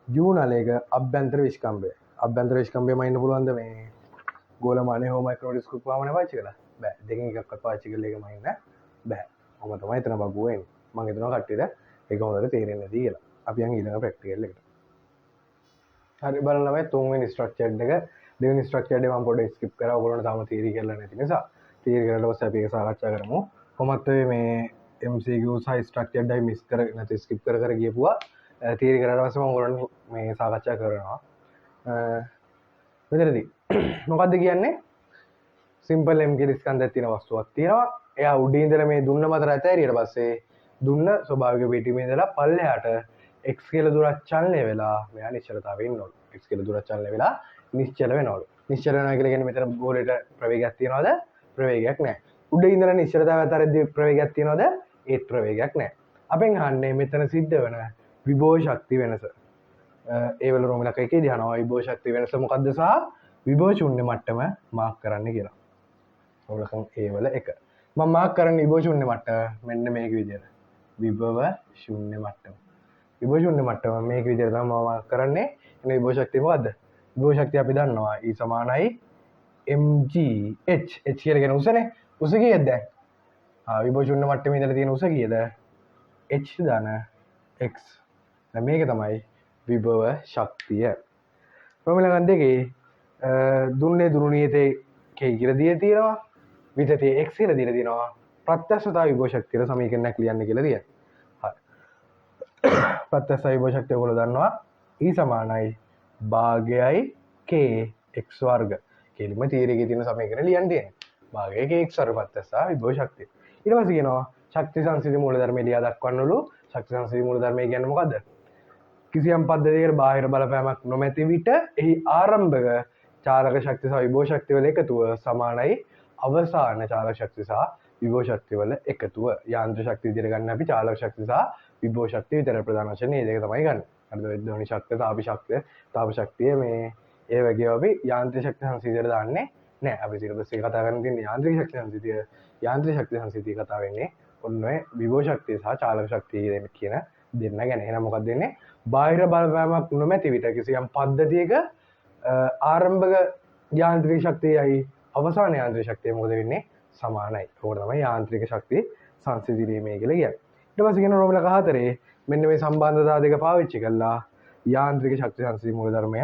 ජූ නලයක අභ්‍යන්තර විශ්කම්භය අභ්‍යන්තර විශ්කම්භය මයින්න පුළුවන්ද මේ ගෝලමානය හෝ මයික්‍රොමීටර් ස්ක්‍රූප් ප්‍රමාණය පාවිච්චි කරලා? බෑ. දෙකෙන් එකක්වත් පාවිච්චි කරලා ඒක මයින්න බෑ. ඔහොම තමයි එතන බගුව එන්නේ. මම හිතනවා කට්ටියට ඒක හොඳට තේරෙන්නේ නැති කියලා. අපි යන් ඊළඟ ප්‍රැක්ටිකල් එකට. හරි බලන්න ළමයි තුන්වෙනි ස්ට්‍රක්චර්ඩ් එක දෙවෙනි ස්ට්‍රක්චර්ඩ් එක මම පොඩ්ඩක් ස්කිප් කරා. ඔයගොල්ලන්ට තාම තියරි කරලා නැති නිසා තියරි කරලා පස්සේ අපි ඒක සාකච්ඡා කරමු. කොහොමත් මේ MCQ සහ ස්ට්‍රක්චර්ඩ් එක මිස් කර නැති ස්කිප් කර කර ගියපුවා තියරි කරලා පස්සේ මම ඔයගොල්ලන්ට මේ සාකච්ඡා කරනවා. මෙතනදී මොකද්ද කියන්නේ? සිම්පල් M කියලා ස්කන්ධයක් තියෙන වස්තුවක් තියෙනවා. එයා උඩින් ඉඳලා මේ දුන්න මත රැත ඇරියට පස්සේ දුන්න ස්වභාවික පිටීමේ ඉඳලා පල්ලෙහාට x කියලා දුරක් චලනය වෙලා මෙයා නිශ්චලතාවයේ ඉන්නවලු. x කියලා දුරක් චලනය වෙලා නිශ්චල වෙනවලු. නිශ්චල වෙනවා කියලා කියන්නේ මෙතන ගෝලයට ප්‍රවේගයක් තියනවද? ප්‍රවේගයක් නැහැ. උඩ ඉඳලා නිශ්චලතාවය අතරදී ප්‍රවේගයක් තියනවද? ඒත් ප්‍රවේගයක් නැහැ. අපෙන් අහන්නේ මෙතන සිද්ධ වෙන විභව ශක්ති වෙනස. ඒ වල රෝමිලක එකේ දිහනවා විභව ශක්ති වෙනස මොකද්ද සහ විභව ශූන්‍ය මට්ටම මාක් කරන්න කියලා. රෝමිලකම් ඒ වල එක. මම මාක් කරන්නේ විභව ශූන්‍ය මට්ටම මෙන්න මේක විදියට. විභව ශූන්‍ය මට්ටම. විභව ශූන්‍ය මට්ටම මේක විදියට තමයි මම මාක් කරන්නේ. එනේ විභව ශක්තිය මොකද්ද? විභව ශක්තිය අපි දන්නවා E සමානයි mg h කියලා කියන උසනේ. උස කීයද දැන්? විභව ශූන්‍ය මට්ටමේ ඉඳලා තියෙන උස කීයද? h ධන x. දැන් මේක තමයි විභව ශක්තිය. ප්‍රමිලකන් දෙකේ දුන්නේ දුරුණියතේ k කියලා දීලා තියෙනවා. විතතේ x කියලා දීලා තියෙනවා. ප්‍රත්‍යක්ෂතා විභව ශක්තියට සමීකරණයක් ලියන්න කියලා තියෙනවා. හරි. ප්‍රත්‍යක්ෂ විභව ශක්තිය ඔයගොල්ලෝ දන්නවා E සමානයි භාගයයි k x වර්ග. කෙලිම තීරයේ තියෙන සමීකරණ ලියන්න තියෙනවා. භාගයයි k x වර්ග ප්‍රත්‍යක්ෂ විභව ශක්තිය. ඊට පස්සේ කියනවා ශක්ති සංසිද්ධි මූලධර්මය ලියා දක්වන්නලු. ශක්ති සංසිද්ධි මූලධර්මය කියන්නේ මොකද්ද? කිසියම් පද්ධතියකට බාහිර බලපෑමක් නොමැති විට එහි ආරම්භක චාලක ශක්ති සහ විභව ශක්තිය වල එකතුව සමානයි අවසාන චාලක ශක්තිය සහ විභව ශක්තිය වල එකතුව. යාන්ත්‍රික ශක්තිය විදිහට ගන්න අපි චාලක ශක්තිය සහ විභව ශක්තිය විතර ප්‍රධාන වශයෙන් මේ දෙක තමයි ගන්න. හරිද? විද්‍යුත් ශක්තිය, තාප ශක්තිය මේ ඒ වගේ අපි යාන්ත්‍රික ශක්ති සංසිද්ධියට දාන්නේ නැහැ. අපි සිලබස් එක කතා කරන්න තියෙන්නේ යාන්ත්‍රික ශක්ති සංසිද්ධිය. යාන්ත්‍රික ශක්ති සංසිද්ධිය කතා වෙන්නේ ඔන්න ඔය විභව ශක්තිය සහ චාලක ශක්තිය කියන දෙන්න ගැන. එහෙනම් මොකක්ද වෙන්නේ? බාහිර බලපෑමක් නොමැති විට කිසියම් පද්ධතියක ආරම්භක යාන්ත්‍රික ශක්තියයි අවසාන යාන්ත්‍රික ශක්තිය මොකද වෙන්නේ? සමානයි. ඕක තමයි යාන්ත්‍රික ශක්තිය සංසිඳීමේ කියලා කියන්නේ. ඊට පස්සේ කියන රෝමලක 4 මෙන්න මේ සම්බන්ධතා දෙක පාවිච්චි කරලා යාන්ත්‍රික ශක්ති සංසිඳී මූලධර්මය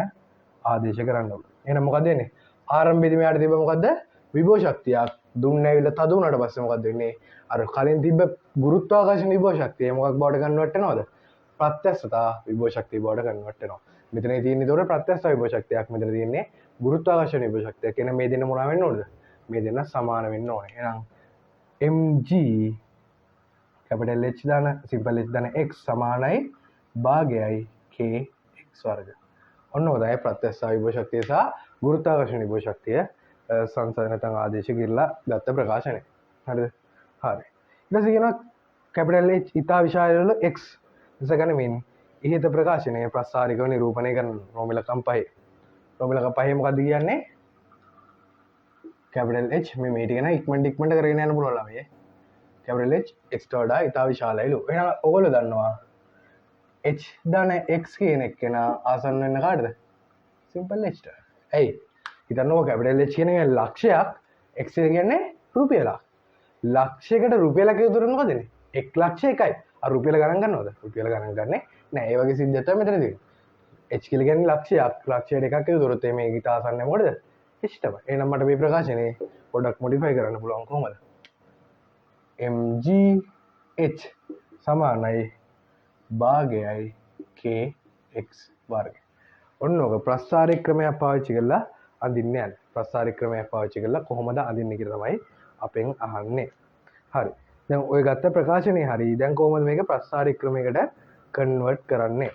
ආදේශ කරන්න ඕනේ. එහෙනම් මොකද වෙන්නේ? ආරම්භයේදී මෙයාට තිබ්බ මොකද්ද? විභව ශක්තියක් දුන්න ඇවිල්ලා තද වුණාට පස්සේ මොකද වෙන්නේ? අර කලින් තිබ්බ ගුරුත්වාකර්ෂණ විභව ශක්තිය මොකක් බවට කන්වර්ට් වෙනවද? ප්‍රත්‍යක්ෂතා විභව ශක්තිය බවට කන්වර්ට් වෙනවා. මෙතන තියෙන්නේ ඒතකොට ප්‍රත්‍යක්ෂ විභව ශක්තියක්. මෙතන තියෙන්නේ ගුරුත්වාකර්ෂණ විභව ශක්තියක්. එහෙනම් මේ දෙන්න මොනවා වෙන්න ඕනද? මේ දෙන්න සමාන වෙන්න ඕනේ. එහෙනම් mg capital H දාන simple H දාන x සමානයි භාගයයි k x වර්ග. ඔන්න ඔය තමයි ප්‍රත්‍යක්ෂ විභව ශක්තිය සහ ගුරුත්වාකර්ෂණ විභව ශක්තිය සංසන්දනතන් ආදේශ කිරලා ගත්ත ප්‍රකාශනය. හරිද? හරි. ඊට පස්සේ කියනවා capital H ඉතා විශාල වල x ඉසගැනීමෙන් ඉහත ප්‍රකාශනය ප්‍රස්ථාරිකව නිරූපණය කරන රෝමිලකම් 5. රෝමිලකම් 5 මොකද්ද කියන්නේ? capital H මේ ටික නෑ ඉක්මනට කරගෙන යන්න පුළුවන් ළමයි. capital H x ට වඩා ඉතා විශාලයිලු. එහෙනම් ඔයගොල්ලෝ දන්නවා h ධන x කියන එක නා ආසන්න වෙන්න කාටද? simple h ට. ඇයි? හිතන්නකෝ capital H කියන එක ලක්ෂයක් x කියන්නේ රුපියලක්. ලක්ෂයකට රුපියලක විතර මොකදනේ? 1 ලක්ෂ 1යි. අර රුපියල ගණන් ගන්නවද? රුපියල ගණන් ගන්නේ නෑ. ඒ වගේ සිද්ධියක් තමයි මෙතන තියෙන්නේ. h කියලා කියන්නේ ලක්ෂයක්. ලක්ෂයට එකක් විතරත් මේ ඊට ආසන්න මොකද? h තමයි. එහෙනම් මට මේ ප්‍රකාශනේ පොඩ්ඩක් මොඩිෆයි කරන්න පුළුවන් කොහොමද? mg h සමානයි භාගයයි k x වර්ග. ඔන්න ඔක ප්‍රස්ථාරික ක්‍රමයක් පාවිච්චි කරලා අඳින්න යන්නේ. ප්‍රස්ථාරික ක්‍රමයක් පාවිච්චි කරලා කොහොමද අඳින්නේ කියලා තමයි අපෙන් අහන්නේ. හරි. දැන් ඔය ගත්ත ප්‍රකාශනේ හරි. දැන් කොහොමද මේක ප්‍රස්ථාරික ක්‍රමයකට කන්වර්ට් කරන්නේ?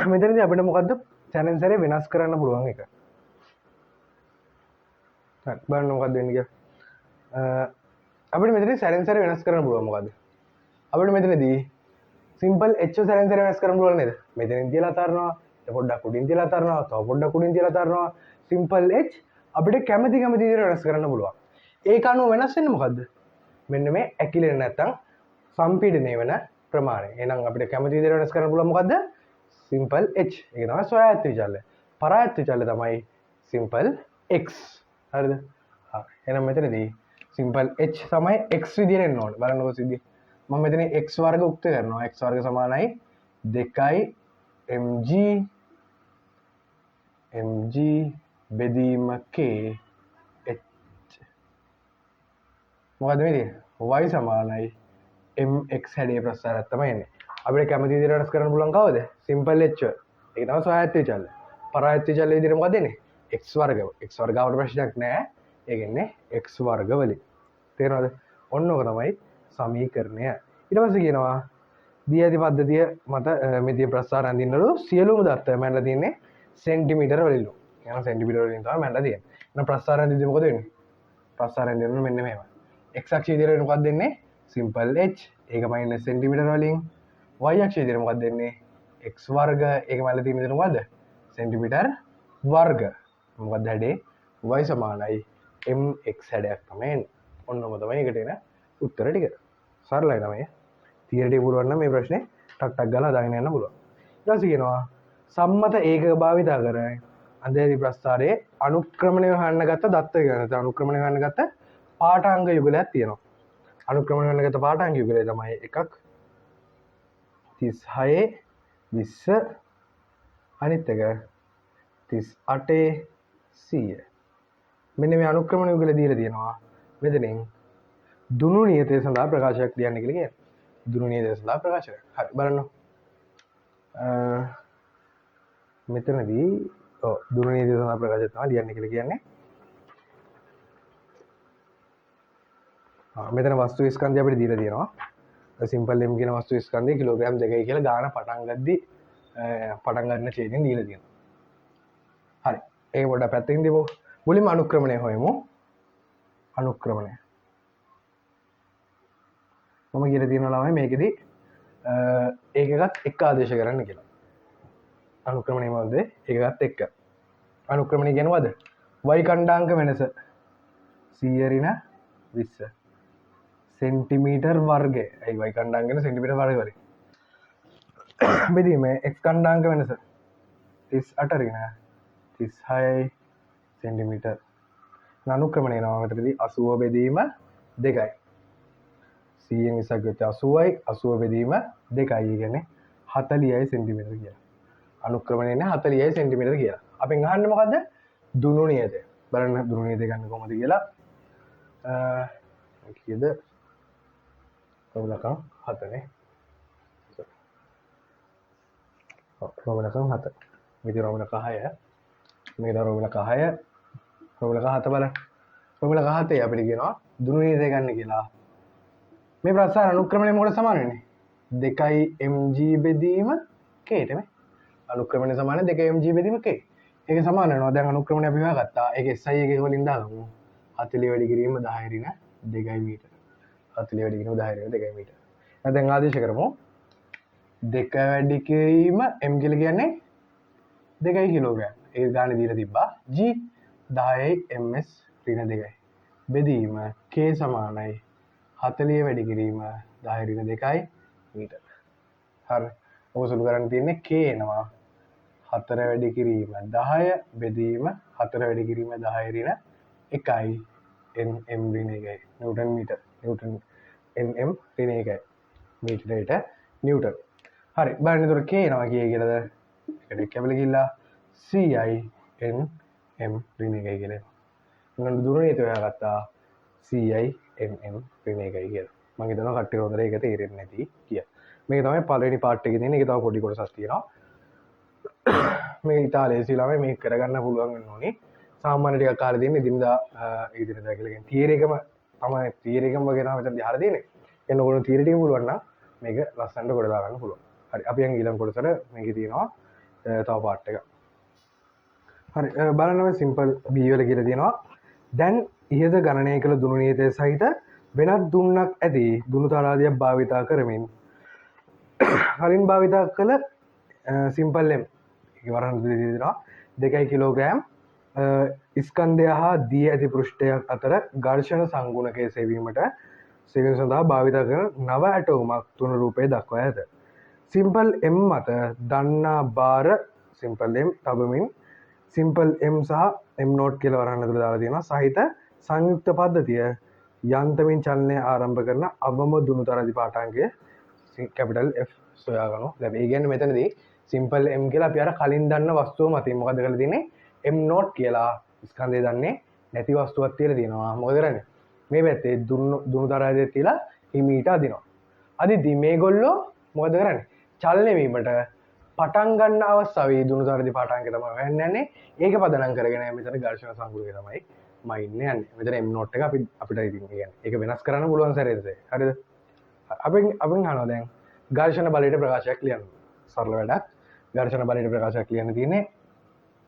මෙතනදී අපිට මොකද්ද සැරෙන් සැරේ වෙනස් කරන්න පුළුවන් එක. හරි බලන්න මොකක්ද වෙන්නේ කියලා. අපිට මෙතන සැරෙන් සැර වෙනස් කරන්න පුළුවන් මොකද්ද? අපිට මෙතනදී සිම්පල් h සැරෙන් සැර වෙනස් කරන්න පුළුවන් නේද? මෙතනින් තියලා අතරනවා, පොඩ්ඩක් උඩින් තියලා අතරනවා, තව පොඩ්ඩක් උඩින් තියලා අතරනවා. සිම්පල් h අපිට කැමති විදිහට වෙනස් කරන්න පුළුවන්. ඒක අනුව වෙනස් වෙන්නේ මොකද්ද? මෙන්න මේ ඇකිලෙන්නේ නැත්තම් සම්පීඩනය වෙන ප්‍රමාණය. එහෙනම් අපිට කැමති විදිහට වෙනස් කරන්න පුළුවන් මොකද්ද? Simple h. ඒක තමයි ස්වයාත්ත විචල්‍ය. පරායත්ත විචල්‍ය තමයි සිම්පල් x. හරිද? හරි. එහෙනම් මෙතනදී සිම්පල් h තමයි x විදිහට එන්න ඕනේ. බලන්නකෝ සිද්ධිය. මම මෙතන x වර්ග උක්ත කරනවා. x වර්ග සමානයි 2යි mg බෙදීම k h. මොකද මේ y සමානයි mx හැඩේ ප්‍රස්ථාරයක් තමයි එන්නේ. අපිට කැමති විදිහට වෙනස් කරන්න පුළුවන් කවද? Simple h. ඒක තමයි ස්වයාත්ත විචල්‍ය. පරායත්ත විචල්‍ය විදිහට මොකද එන්නේ? x වර්ග. x වර්ගාවට ප්‍රශ්නයක් නැහැ. ඒක එන්නේ x වර්ග වලින්. තේරෙනවද? ඔන්න ඔක තමයි සමීකරණය. ඊට පස්සේ කියනවා දී ඇති පද්ධතිය මත මේ තියෙන ප්‍රස්ථාර අඳින්නලු සියලුම දත්ත මැනලා තියෙන්නේ සෙන්ටිමීටර වලින්ලු. එහෙනම් සෙන්ටිමීටර වලින් තමයි මැනලා තියෙන්නේ. එහෙනම් ප්‍රස්ථාර අඳිද්දී මොකද වෙන්නේ? ප්‍රස්ථාර අඳින්න මෙන්න මෙහෙම. x අක්ෂය විදිහට මොකක්ද දෙන්නේ? Simple h. ඒක මයිනස් සෙන්ටිමීටර වලින්. y අක්ෂය විදිහට මොකක්ද දෙන්නේ? x වර්ග. ඒක මැනලා තියෙන විදිහට මොකද්ද? සෙන්ටිමීටර වර්ග. මොකක්ද හැඩේ? y සමානයි mx හැඩයක් තමයි එන්නේ. ඔන්නම තමයි ඒකට එන උත්තර ටික. සරලයි තමයි. තියරටි පුළුවන් නම් මේ ප්‍රශ්නේ ටක් ටක් ගාලා හදාගෙන යන්න පුළුවන්. ඊට පස්සේ කියනවා සම්මත ඒකක භාවිතා කරගෙන අන්දේදී ප්‍රස්ථාරයේ අනුක්‍රමණය හොයන්න ගත්ත දත්ත කියන අනුක්‍රමණය හොයන්න ගත්ත පාඨාංග යුගලයක් තියෙනවා. අනුක්‍රමණය හොයන්න ගත්ත පාඨාංග යුගලය තමයි එකක් 36 20 අනිත් එක 38 100. මෙන්න මේ අනුක්‍රමණය යුගල දීලා තියෙනවා. මෙතනින් දුනු නියතය සඳහා ප්‍රකාශයක් ලියන්න කියලා කියන්නේ. දුනු නියතය සඳහා ප්‍රකාශයක්. හරි බලන්න. මෙතනදී දුනු නියතය සඳහා ප්‍රකාශයක් තමයි ලියන්න කියලා කියන්නේ. මෙතන වස්තු ස්කන්ධය අපිට දීලා තියෙනවා. සිම්පල් m කියන වස්තු ස්කන්ධය කිලෝග්‍රෑම් 2යි කියලා ගාන පටන් ගද්දි පටන් ගන්න ඡේදයෙන් දීලා තියෙනවා. හරි. ඒක පොඩ්ඩක් පැත්තකින් දාමු. මුලින්ම අනුක්‍රමණය හොයමු. අනුක්‍රමණය මම කියලා තියෙනවා ළමයි මේකෙදි ඒකකත් එක්ක ආදේශ කරන්න කියලා. අනුක්‍රමණය මොකද? ඒකකත් එක්ක. අනුක්‍රමණය කියනවාද? y කණ්ඩාංක වෙනස 100 ඍණ 20 සෙන්ටිමීටර් වර්ගය. ඒ y කණ්ඩාංක වෙන සෙන්ටිමීටර් වර්ග වලින්. බෙදීම x කණ්ඩාංක වෙනස 38 ඍණ 36 සෙන්ටිමීටර්. අනුක්‍රමණය නම මෙතනදී 80 බෙදීම 2යි. 100න් 20ක් ගත්තොත් 80යි 80 බෙදීම 2යි කියන්නේ 40යි සෙන්ටිමීටර කියලා. අනුක්‍රමණය නේ 40යි සෙන්ටිමීටර කියලා. අපෙන් අහන්නේ මොකද්ද? දුනු නියතය. බලන්න දුනු නියතය ගන්න කොහොමද කියලා. කීයද? රෝමලකම් 7 නේ. රෝමලකම් 7. මේක රෝමලක 6. මේක රෝමලක 6. රෝමලක 7 බලන්න. රෝමලක 7 අපිට කියනවා දුනු නියතය ගන්න කියලා. මේ ප්‍රස්ථාර අනුක්‍රමණය මොකට සමාන වෙන්නේ? 2යි mg බෙදීම k නේ. අනුක්‍රමණය සමාන 2යි mg බෙදීම k. ඒක සමාන වෙනවා. දැන් අනුක්‍රමණය අපි හොයාගත්තා. ඒක SI එකේ වලින් දාගමු. 40 වැඩි කිරීම 10 ඍණ 2යි මීටර. 40 වැඩි කිරීම 10 ඍණ 2යි මීටර. දැන් ආදේශ කරමු. 2 වැඩි කිරීම m කියලා කියන්නේ 2යි කිලෝග්‍රෑම්. ඒක ගානේ දීලා තිබ්බා. g 10යි ms ඍණ 2යි. බෙදීම k සමානයි 40 වැඩි කිරීම 10 ඍණ 2යි මීටර. හරි. ඔබ සුළු කරන්න තියෙන්නේ k එනවා. 4 වැඩි කිරීම 10 බෙදීම 4 වැඩි කිරීම 10 ඍණ 1යි nm ඍණ 1යි. නිව්ටන් මීටර. නිව්ටන් nm ඍණ 1යි. මීටරයට නිව්ටන්. හරි. බලන්න ඒතර k එනවා කීය කියලාද? එකට කැපිලා ගිහිල්ලා cයි nm ඍණ 1යි කියලා. මොනවද දුර නේද ඔයාගත්තා cයි nm ඍණ 1යි කියලා. මම හිතනවා කට්ටිය හොඳට ඒක තේරෙන්නේ නැති කියලා. මේක තමයි පළවෙනි පාර්ට් එකේ තියෙන. ඒක තව පොඩි කොටසක් තියෙනවා. මේ ඉතාලියේ ළමයි මේක කරගන්න පුළුවන් වෙන්න ඕනේ. සාමාන්‍ය ටිකක් අහලා තියෙන ඉදින්දා ඉදිරියදා කියලා කියන තියරි එකම තමයි තියරි එකම වගේ තමයි මෙතනදී අහලා තියෙන්නේ. එන්න ඕන තියරි ටික පුළුවන් නම් මේක ලස්සනට කොට දාගන්න පුළුවන්. හරි අපි යන් ඊළඟ කොටසට මේකේ තියෙනවා තව පාර්ට් එකක්. හරි බලන්න මේ සිම්පල් b වල කියලා තියෙනවා දැන් ඉහත ගණනය කළ දුනු නියතය සහිත වෙනත් දුන්නක් ඇති දුනු තරාදියක් භාවිතා කරමින් කලින් භාවිතා කළ සිම්පල්ලෙම් වරහන් දිනවා 2 කිලෝග්‍රෑම් ස්කන්ධය හා දී ඇති පෘෂ්ඨයක් අතර ඝර්ෂණ සංගුණකය සෙවීමට සෙවීම සඳහා භාවිතා කරන නව ඇටෝමක් තුන රූපය දක්වා ඇත. සිම්පල් එම් මත දන්නා භාර සිම්පල් එම් තබමින් සිම්පල් එම් සහ එම් නෝට් කියලා වරහන් ඇතුළේ දාලා තියෙනවා සහිත සංයුක්ත පද්ධතිය යන්තමින් චලනය ආරම්භ කරන අවම දුනු තරදි පාඨාංගය කැපිටල් F සොයා ගන්න. දැන් ඒ කියන්නේ මෙතනදී සිම්පල් M කියලා අපි අර කලින් දන්න වස්තුව මතින් මොකද කරලා තියෙන්නේ? M නෝට් කියලා ස්කන්ධය දන්නේ නැති වස්තුවක් තියලා තියෙනවා. මොකද කරන්නේ? මේ පැත්තේ දුනු තරදිය තියලා හිමීට අදිනවා. අදිද්දි මේගොල්ලෝ මොකද කරන්නේ? චලනය වීමට පටන් ගන්න අවස්ථාවේ දුනු තරදි පාඨාංගය තමයි හොයන්නේ. ඒක පදනම් කරගෙන මෙතන ඝර්ෂණ සංගුණකය තමයි මයින්නේ යන්නේ. මෙතන M නෝට් එක අපිට ඉතින් කියන්නේ. ඒක වෙනස් කරන්න පුළුවන් සැරේද? හරිද? අපෙන් අහනවා දැන් ඝර්ෂණ බලයට ප්‍රකාශයක් ලියන්න. සරල වැඩක්. ඝර්ෂණ බලයට ප්‍රකාශයක් ලියන්න තියෙන්නේ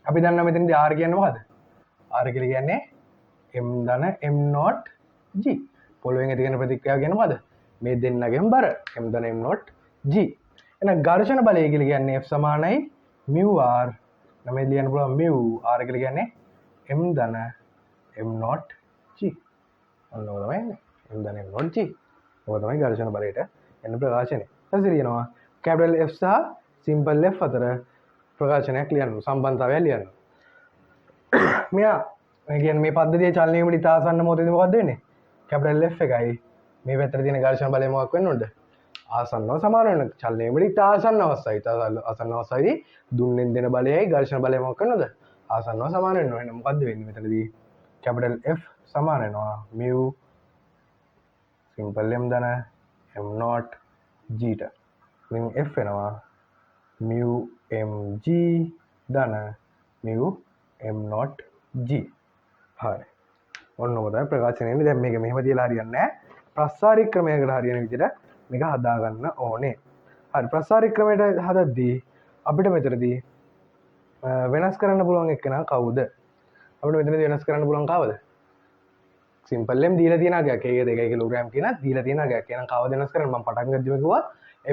අපි දන්නා මෙතනදී R කියන්නේ මොකද්ද? R කියලා කියන්නේ M ධන M නෝට් G. පොළොවෙන් ඇති වෙන ප්‍රතික්‍රියාව කියන්නේ මොකද්ද? මේ දෙන්නගෙන් බර M ධන M නෝට් G. එහෙනම් ඝර්ෂණ බලය කියලා කියන්නේ F සමානයි mu R. නම් මේ ලියන්න පුළුවන් mu R කියලා කියන්නේ M ධන M නෝට් G. ඔන්න ඔය තමයි M ධන M නෝට් G. ඔය තමයි ඝර්ෂණ බලයට එන්න ප්‍රකාශනය. ඊට තියෙනවා කැපිටල් F සහ සිම්පල් F අතර ප්‍රකාශනයක් ලියන්න සම්බන්ධතාවයක් ලියන්න. මෙයා කියන්නේ මේ පද්ධතිය චලනය වීමට ඉතා ආසන්න මොහොතේදී මොකක්ද වෙන්නේ? කැපිටල් F එකයි මේ පැත්තට තියෙන ඝර්ෂණ බලය මොකක් වෙන්න ඕනද? ආසන්නව සමාන වෙන චලනය වීමට ඉතා ආසන්න අවස්ථාවයි. ඉතා ආසන්න අවස්ථාවේදී දුන්නෙන් දෙන බලයයි ඝර්ෂණ බලය මොකක් වෙනවද? ආසන්නව සමාන වෙනවා. එහෙනම් මොකද්ද වෙන්නේ මෙතනදී? කැපිටල් F සමාන වෙනවා mu සිම්පල් M ධන M නෝට් G ට. ඉතින් F වෙනවා mu mg ධන mu m not g. හරි. ඔන්න ඔබ තමයි ප්‍රකාශනයේදී දැන් මේක මෙහෙම තියලා හරියන්නේ නැහැ. ප්‍රස්ථාරික ක්‍රමයකට හරියන විදිහට මේක හදා ගන්න ඕනේ. හරි ප්‍රස්ථාරික ක්‍රමයට හදද්දී අපිට මෙතනදී වෙනස් කරන්න පුළුවන් එක්කෙනා කවුද? අපිට මෙතනදී වෙනස් කරන්න පුළුවන් කවුද? සිම්පල් M දීලා තියෙන අගයක්. ඒක 2 කිලෝග්‍රෑම් කියන දීලා තියෙන අගයක්. එහෙනම් කවද වෙනස් කරන්න මම පටන් ගද්දිම කිව්වා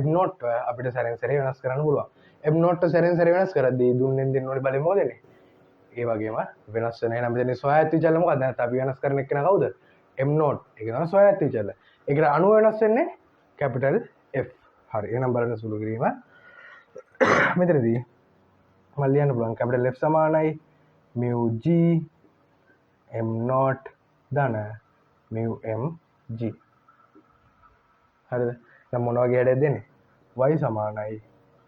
M නෝට් අපිට සැරෙන් සැරේ වෙනස් කරන්න පුළුවන්. M නෝට් සැරෙන් සැරේ වෙනස් කරද්දී දුන්නෙන් දෙන්න ඕනේ බලය මොකද වෙන්නේ? ඒ වගේම වෙනස් වෙන. එහෙනම් මෙතන ස්වයත් විචලන මොකක්ද? නැත්නම් අපි වෙනස් කරන එක්කෙනා කවුද? M note. ඒක තමයි ස්වයත් විචලන. ඒකට අණුව වෙනස් වෙන්නේ කැපිටල් F. හරි. එහෙනම් බලන්න සුළු කිරීම. මෙතනදී මම ලියන්න පුළුවන් කැපිටල් F සමානයි mu g M නෝට් ධන mu m g. හරිද? දැන් මොන වගේ හැඩයක් දෙන්නේ? y සමානයි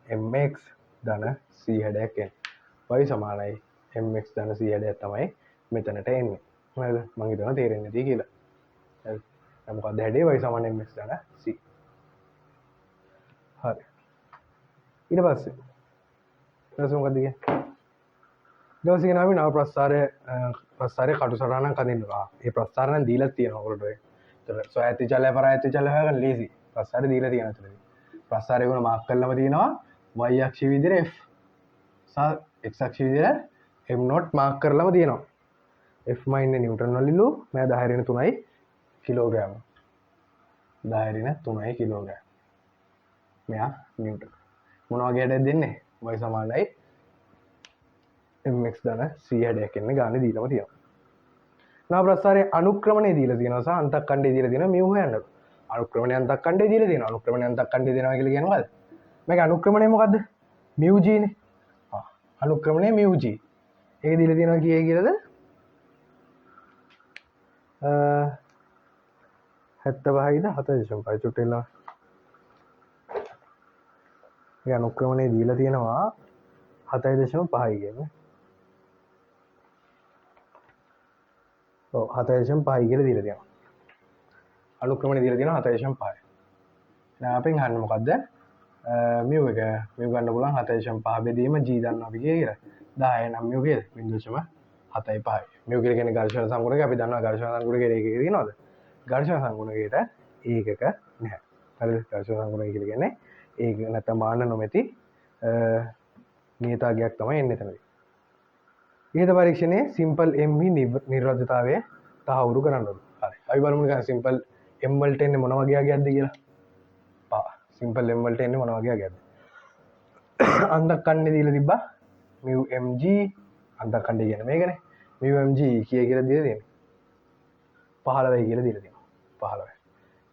mx ධන c හැඩයක් එන්නේ. y සමානයි mx ධන c හැඩයක් තමයි මෙතනට එන්නේ. හරිද? මම හිතනවා තේරෙන්නේ නැති කියලා. හරි. දැන් මොකක්ද හැඩේ? y සමාන mx ධන c. හරි. ඊට පස්සේ මොකක්ද කියන්නේ? දවසේ කියන අපි නව ප්‍රස්ථාරයේ කටු සටහනක් අඳින්නවා. ඒ ප්‍රස්ථාරණ දීලා තියෙනවා ඔයගොල්ලෝ ඔය. ඒතර සොයාති චලය පරායති චලය හොයාගන්න ලීසි. ප්‍රස්ථාරය දීලා තියෙනවා ඒතරදී. ප්‍රස්ථාරය ගුණ මාක් කරලම තියෙනවා y අක්ෂය විදිහට f සහ x අක්ෂය විදිහට m not මාක් කරලම තියෙනවා. f ඉන්නේ නිව්ටන් වලිලු මම 10 ඍණ 3යි කිලෝග්‍රෑම්. 10 ඍණ 3යි කිලෝග්‍රෑම්. මෙයා නිව්ටන්. මොන වගේ හැඩයක් දෙන්නේ? y සමානයි mx ධන c හැඩයක් එන්න ගානේ දීලාම තියෙනවා. නව ප්‍රස්ථාරයේ අනුක්‍රමණය දීලා තියෙනවා සහ අන්තක්ඛණ්ඩය දීලා තියෙනවා mu හොයන්න. අනුක්‍රමණය අන්තක්ඛණ්ඩය දීලා තියෙනවා. අනුක්‍රමණය අන්තක්ඛණ්ඩය දෙනවා කියලා කියන්නේ මොකද්ද? මේක අනුක්‍රමණය මොකද්ද? mu g නේ. අනුක්‍රමණය mu g. ඒක දීලා තියෙනවා කීයේ කියලාද? 75යිද 7.5 චුට්ට එනවා. මේ අනුක්‍රමණය දීලා තියෙනවා 7.5 කියන්නේ. ඔව් 7.5 කියලා දීලා තියෙනවා. අනුක්‍රමණය දීලා තියෙනවා 7.5. දැන් අපෙන් අහන්නේ මොකද්ද? mu එක mu ගන්න පුළුවන් 7.5 බෙදීම g දන්නවා අපි කියලා. 10 නම් mu කීයද? 0.75. mu කියලා කියන්නේ ඝර්ෂණ සංගුණක. අපි දන්නවා ඝර්ෂණ සංගුණකේ ඒකක තියෙනවද? ඝර්ෂණ සංගුණකේට ඒකක නැහැ. හරිද? ඝර්ෂණ සංගුණක කියලා කියන්නේ ඒක නැත්නම් මාන නොමැති නියතාගයක් තමයි එන්නේ එතනදී. ඉහත පරීක්ෂණයේ සිම්පල් M හි නිර්වද්‍යතාවය තහවුරු කරන්න ඕන. හරි. අපි බලමු නිකන් සිම්පල් m වලට එන්නේ මොන වගේ ආගයක්ද කියලා. සිම්පල් m වලට එන්නේ මොන වගේ ආගයක්ද? අන්තකණ්ඩේ දීලා තිබ්බා μmg අන්තකණ්ඩේ කියන්නේ මේකනේ. μmg කිය කියලා දීලා තියෙන්නේ. 15යි කියලා දීලා තියෙනවා. 15යි.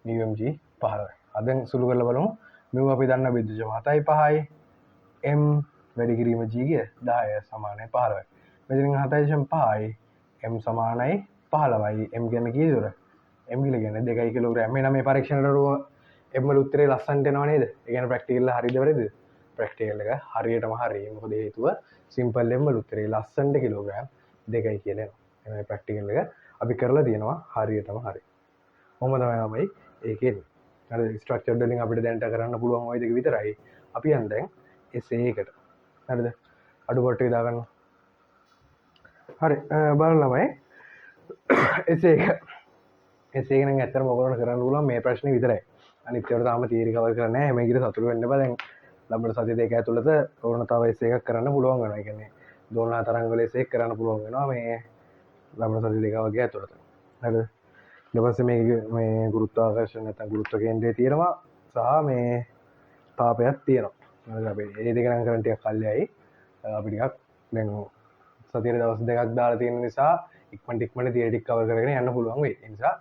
μmg 15යි. අදෙන් සුළු කරලා බලමු. මෙව අපි දන්න විද්‍යුජ 7යි 5යි m වැඩි කිරීම g කිය 10 සමානයි 15යි. මෙතනින් 7.5යි m සමානයි 15යි. m කියන්නේ කී දුර? m කියලා කියන්නේ 2 කිලෝග්‍රෑම්. එහෙනම් මේ පරීක්ෂණයට m වල උත්තරේ ලස්සනට එනවා නේද? ඒ කියන්නේ ප්‍රැක්ටිකල් එක හරියද වැරදිද? ප්‍රැක්ටිකල් එක හරියටම හරියි. මොකද හේතුව සිම්පල් m වල උත්තරේ ලස්සනට කිලෝග්‍රෑම් 2යි කියලා එනවා. එහෙනම් ප්‍රැක්ටිකල් එක අපි කරලා තියෙනවා හරියටම හරි. කොහොම තමයි ඒකේ හරි ස්ට්‍රක්චර් වලින් අපිට දැනට කරන්න පුළුවන් ওই දෙක විතරයි. අපි යන් දැන් essay එකට. හරිද? අඩුකොට දාගන්න. හරි බලන්න ළමයි. essay එක. essay එක නම් ඇත්තටම ඔයගොල්ලන්ට කරන්න පුළුවන් මේ ප්‍රශ්නේ විතරයි. අනිත් ඒවා තාම තියරි කවර් කරලා නැහැ. මේක ඉතින් සතුටු වෙන්න බෑ. දැන් ලබන සති දෙක ඇතුළත ඕන තව essay එකක් කරන්න පුළුවන් වෙනවා. ඒ කියන්නේ දෝලනා තරංග වල essay එක කරන්න පුළුවන් වෙනවා මේ ලබන සති දෙක වගේ ඇතුළත. හරිද? ඊට පස්සේ මේ ගුරුත්වාකර්ෂණ නැත්නම් ගුරුත්ව කේන්ද්‍රය තියෙනවා සහ මේ තාපයක් තියෙනවා. හරිද? අපි මේ දෙක නම් කරන් ටිකක් කල්යයි. අපි ටිකක් දැන් සතියේ දවස් දෙකක් දාලා තියෙන නිසා ඉක්මනට තියරි ටික කවර් කරගෙන යන්න පුළුවන් වෙයි. ඒ නිසා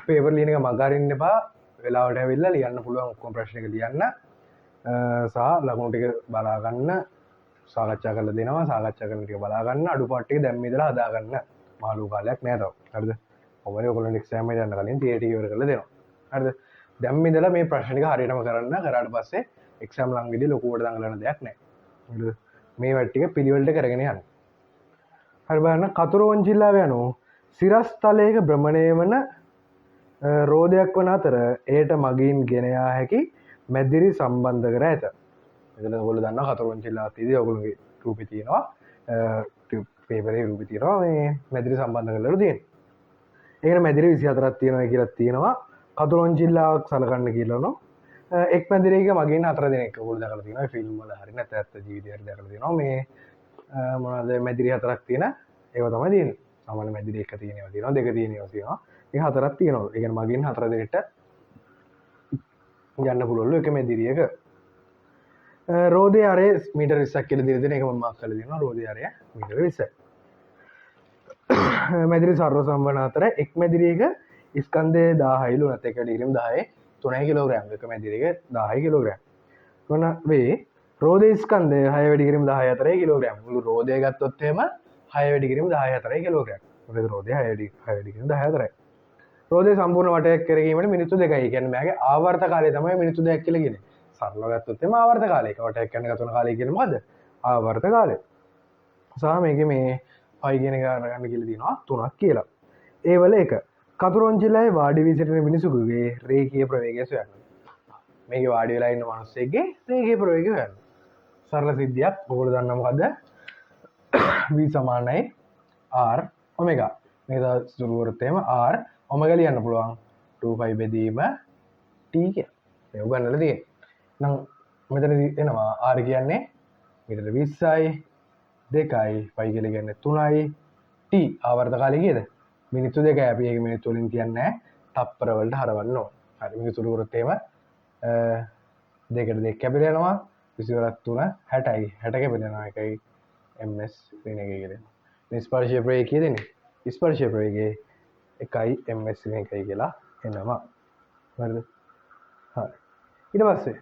පේපර් ලියන එක මග අරින්න එපා. වෙලාවට ඇවිල්ලා ලියන්න පුළුවන් ඔක්කොම ප්‍රශ්න ටික ලියන්න. සහ ලකුණු ටික බලා ගන්න සාකච්ඡා කරලා දෙනවා. සාකච්ඡා කරන ටික බලා ගන්න අඩුපාඩු ටික දැන් මේ ඉඳලා හදා ගන්න. මාළු කාලයක් නෑ තව. හරිද? ඔබනේ ඔයගොල්ලෝ එක්සෑම් එකට යන්න කලින් තියරි ඉවර කරලා දෙනවා. හරිද? දැන් මේ ඉඳලා මේ ප්‍රශ්න ටික හරියටම කරන්න. කරාට පස්සේ එක්සෑම් ළඟදී ලොකුවට දඟලන දෙයක් නෑ. හරිද? මේ වැඩ ටික පිළිවෙලට කරගෙන යන්න. හරි බලන්න කතුරුවන්ජිල්ලාව යනු සිරස් තලයක භ්‍රමණය වන රෝදයක් වන අතර එයට මගින් ගෙන යා හැකි මැදිරි සම්බන්ධ කර ඇත. එතන ඔයගොල්ලෝ දන්නවා කතුරුවන්ජිල්ලාව තියදී ඔයගොල්ලෝගේ රූපේ තියෙනවා. පේපරේ රූපේ තියෙනවා මේ මැදිරි සම්බන්ධ කරලා තියෙනවා. ඒකට මැදිරි 24ක් තියෙනවා කියලා තියෙනවා. කතුරුවන්ජිල්ලාවක් සලකන්න කියලා නෝ එක් මැදිරියක මගින් 4 දෙනෙක් ඔයගොල්ලෝ දැකලා තියෙනවා. ෆිල්ම් වල හරි නැත්නම් ඇත්ත ජීවිතේ හරි දැකලා තියෙනවා. මේ මොනවද මැදිරි 4ක් තියෙන ඒවා තමයි තියෙන්නේ. සාමාන්‍ය මැදිරි එක තියෙනවා තියෙනවා දෙක තියෙනවා තියෙනවා. මේ 4ක් තියෙනවා. ඒ කියන්නේ මගින් 4 දෙනෙක්ට යන්න පුළුවන්ලු එක මැදිරියක. රෝදේ අරේ මීටර් 20ක් කියලා දෙන එක මම මාක් කරලා දෙනවා. රෝදේ අරය මීටර් 20යි. මැදිරි සර්ව සම්වන අතර එක් මැදිරියක ස්කන්ධය 10යිලු නැත්නම් එක ඩිග්‍රීම් 10 3 කිලෝග්‍රෑම් එක මැදිරියක 10 කිලෝග්‍රෑම්. මොන වේ රෝදේ ස්කන්ධය 6 වැඩි කිරීම 10 අතරේ කිලෝග්‍රෑම්. මුළු රෝදය ගත්තොත් එහෙම 6 වැඩි කිරීම 10 අතරේ කිලෝග්‍රෑම්. මොකද රෝදය 6 වැඩි කිරීම 10 අතරයි. රෝදේ සම්පූර්ණ වටයක් කරගීමට මිනිත්තු 2යි. කියන්නේ මේගේ ආවර්ත කාලය තමයි මිනිත්තු 2ක් කියලා කියන්නේ. සරලව ගත්තොත් එහෙම ආවර්ත කාලය. එක වටයක් කරන ගතන කාලය කියන්නේ මොකද්ද? ආවර්ත කාලය. සහ මේකේ මේ පයි කියන එක ගන්න කියලා තියෙනවා 3ක් කියලා. ඒ වල එක කතුරුවන්ජිල්ලාවේ වාඩි වී සිටින මිනිසෙකුගේ රේඛීය ප්‍රවේගය සොයන්න. මේකේ වාඩි වෙලා ඉන්න මිනිස්සෙක්ගේ රේඛීය ප්‍රවේගය හොයන්න. සරල සිද්ධියක්. ඔයගොල්ලෝ දන්නවා මොකද්ද? v සමානයි r ඔමෙගා. මේක සුළු වෘත්තයම r ඔමෙගා ලියන්න පුළුවන් 2π බෙදීම t කියලා. මේ උගන්වලා තියෙන්නේ. නම් මෙතනදී එනවා r කියන්නේ මීටර 20යි 2යි π කියලා කියන්නේ 3යි t ආවර්ත කාලය කීයද? මිනිත්තු 2යි. අපි ඒක මිනිත්තු වලින් කියන්නේ තප්පර වලට හරවන්න ඕන. හරි මේක සුළු වෘත්තයම දෙකට දෙක කැපිලා යනවා 24ක් 3 60යි 60 කැපිලා යනවා එකයි ms ඍණ එකයි කියලා. මේ ස්පර්ශය ප්‍රවේගය කියදෙන්නේ ස්පර්ශය ප්‍රවේගයේ එකයි ms ඍණ එකයි කියලා එනවා. හරිද? හරි. ඊට පස්සේ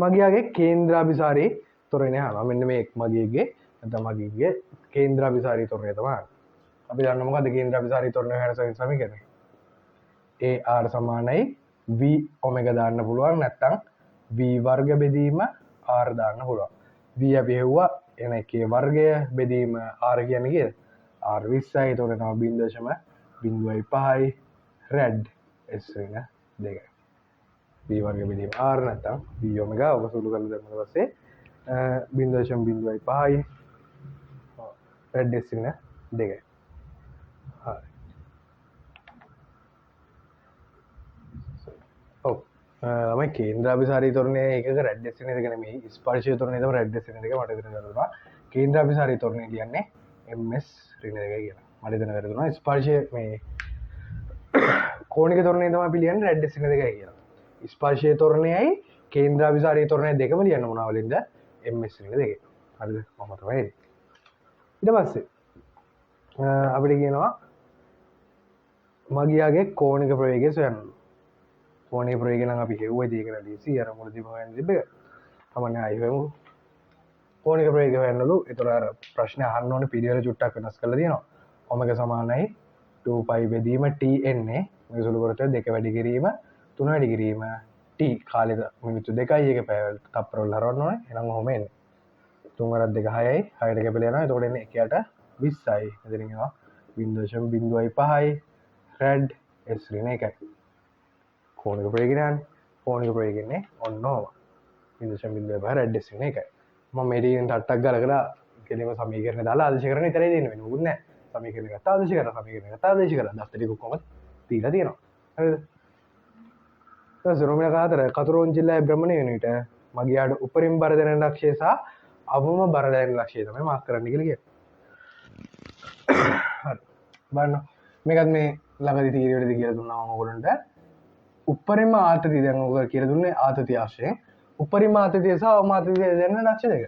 මගියාගේ කේන්ද්‍රාභිසාරී තොරණය අහනවා. මෙන්න මේ මගියගේ නැත්නම් මගියගේ කේන්ද්‍රාභිසාරී තොරණය තමයි. අපි දන්න මොකද්ද කේන්ද්‍රාභිසාරී තොරණය වෙන සමීකරණය? ar සමානයි v ඔමෙගා දාන්න පුළුවන් නැත්නම් v වර්ග බෙදීම r දාන්න පුළුවන්. v අපි හෙව්වා එන එකේ වර්ගය බෙදීම r කියන්නේ කීයද? r 20යි. ඒතකොට තමයි 0.05යි රැඩ් s වෙන 2යි. v වර්ග බෙදීම r නැත්නම් v ඔමෙගා ඔබ සුළු කරලා දැම්මම පස්සේ 0.05යි රැඩ් s වෙන 2යි. හරි. ඔව්. ළමයි කේන්ද්‍රාභිසාරී තොරණය එකක රැඩ් s වෙන එක නෙමෙයි ස්පර්ශීය තොරණය තමයි රැඩ් s වෙන එක මට ඉතින් කරලා දුන්නා. කේන්ද්‍රාභිසාරී තොරණය කියන්නේ ms ඍණ 2 කියලා. මට එතන වැරදුනා. ස්පර්ශය මේ කෝණික තොරණේ තමයි පිළියන්නේ රැඩ් සින දෙකයි කියලා. ස්පර්ශයේ තොරණයයි කේන්ද්‍රාභිසාරී තොරණය දෙකම ලියන්න මොනවා වලින්ද? ms සින දෙකේ. හරිද? මම තමයි. ඊට පස්සේ අපිට කියනවා මගියාගේ කෝණික ප්‍රවේගය සොයන්නලු. කෝණික ප්‍රවේගය නම් අපි හෙව්වේ දීගෙන DC අර මුලදී හොයන්න තිබ්බ එක. තමයි ආයෙ වෙමු. කෝණික ප්‍රවේගය හොයන්නලු. ඒතර අර ප්‍රශ්නේ අහන්න ඕනේ පිළිවෙල චුට්ටක් වෙනස් කරලා තියෙනවා. ඔමෙගා සමානයි 2π බෙදීම tn මේක සුළු කරතොත් 2 වැඩි කිරීම 3 වැඩි කිරීම t කාලෙද මිනිත්තු 2යි ඒක පැය තප්පරවල හරවන්න ඕනේ. එහෙනම් ඔහොම එන්නේ. 3 වරක් 2 6යි 6ට කැපිලා යනවා. එතකොට එන්නේ 1ට 20යි. එතනින් එනවා 0.05යි රැඩ් s ඍණ 1යි. කෝණික ප්‍රවේගයනේ. කෝණික ප්‍රවේගයනේ ඔන්න ඕම. 0.05 රැඩ් s ඍණ 1යි. මම මේකෙන් ටට්ටක් ගාලා කරා කෙලිම සමීකරණ දාලා ආදේශකරණ විතරයි දෙන්නේ වෙන්නේ. මොකුත් නැහැ. සමීකරණ ගත්තා ආදේශකරණ සමීකරණ ගත්තා ආදේශකරණ දස්තරේ කොහොමද තීලා තියෙනවා. හරිද? ඊට රෝමින කාතර කතුරුන් ජිල්ලාවේ බ්‍රහ්මණය වෙන විට මගියාට උපරිම බර දැනෙන ලක්ෂය සහ අවම බර දැනෙන ලක්ෂය තමයි මාක් කරන්න කියලා කියන්නේ. හරි. බලන්න මේකත් මේ ළඟදී තීරයේදී කියලා දුන්නා මම ඔයගොල්ලන්ට. උපරිම ආතතිය දැන් ඔයගොල්ලෝ කියලා දුන්නේ ආතතිය ආශ්‍රයෙන්. උපරිම ආතතිය සහ අවම ආතතිය දැනෙන ලක්ෂ දෙක.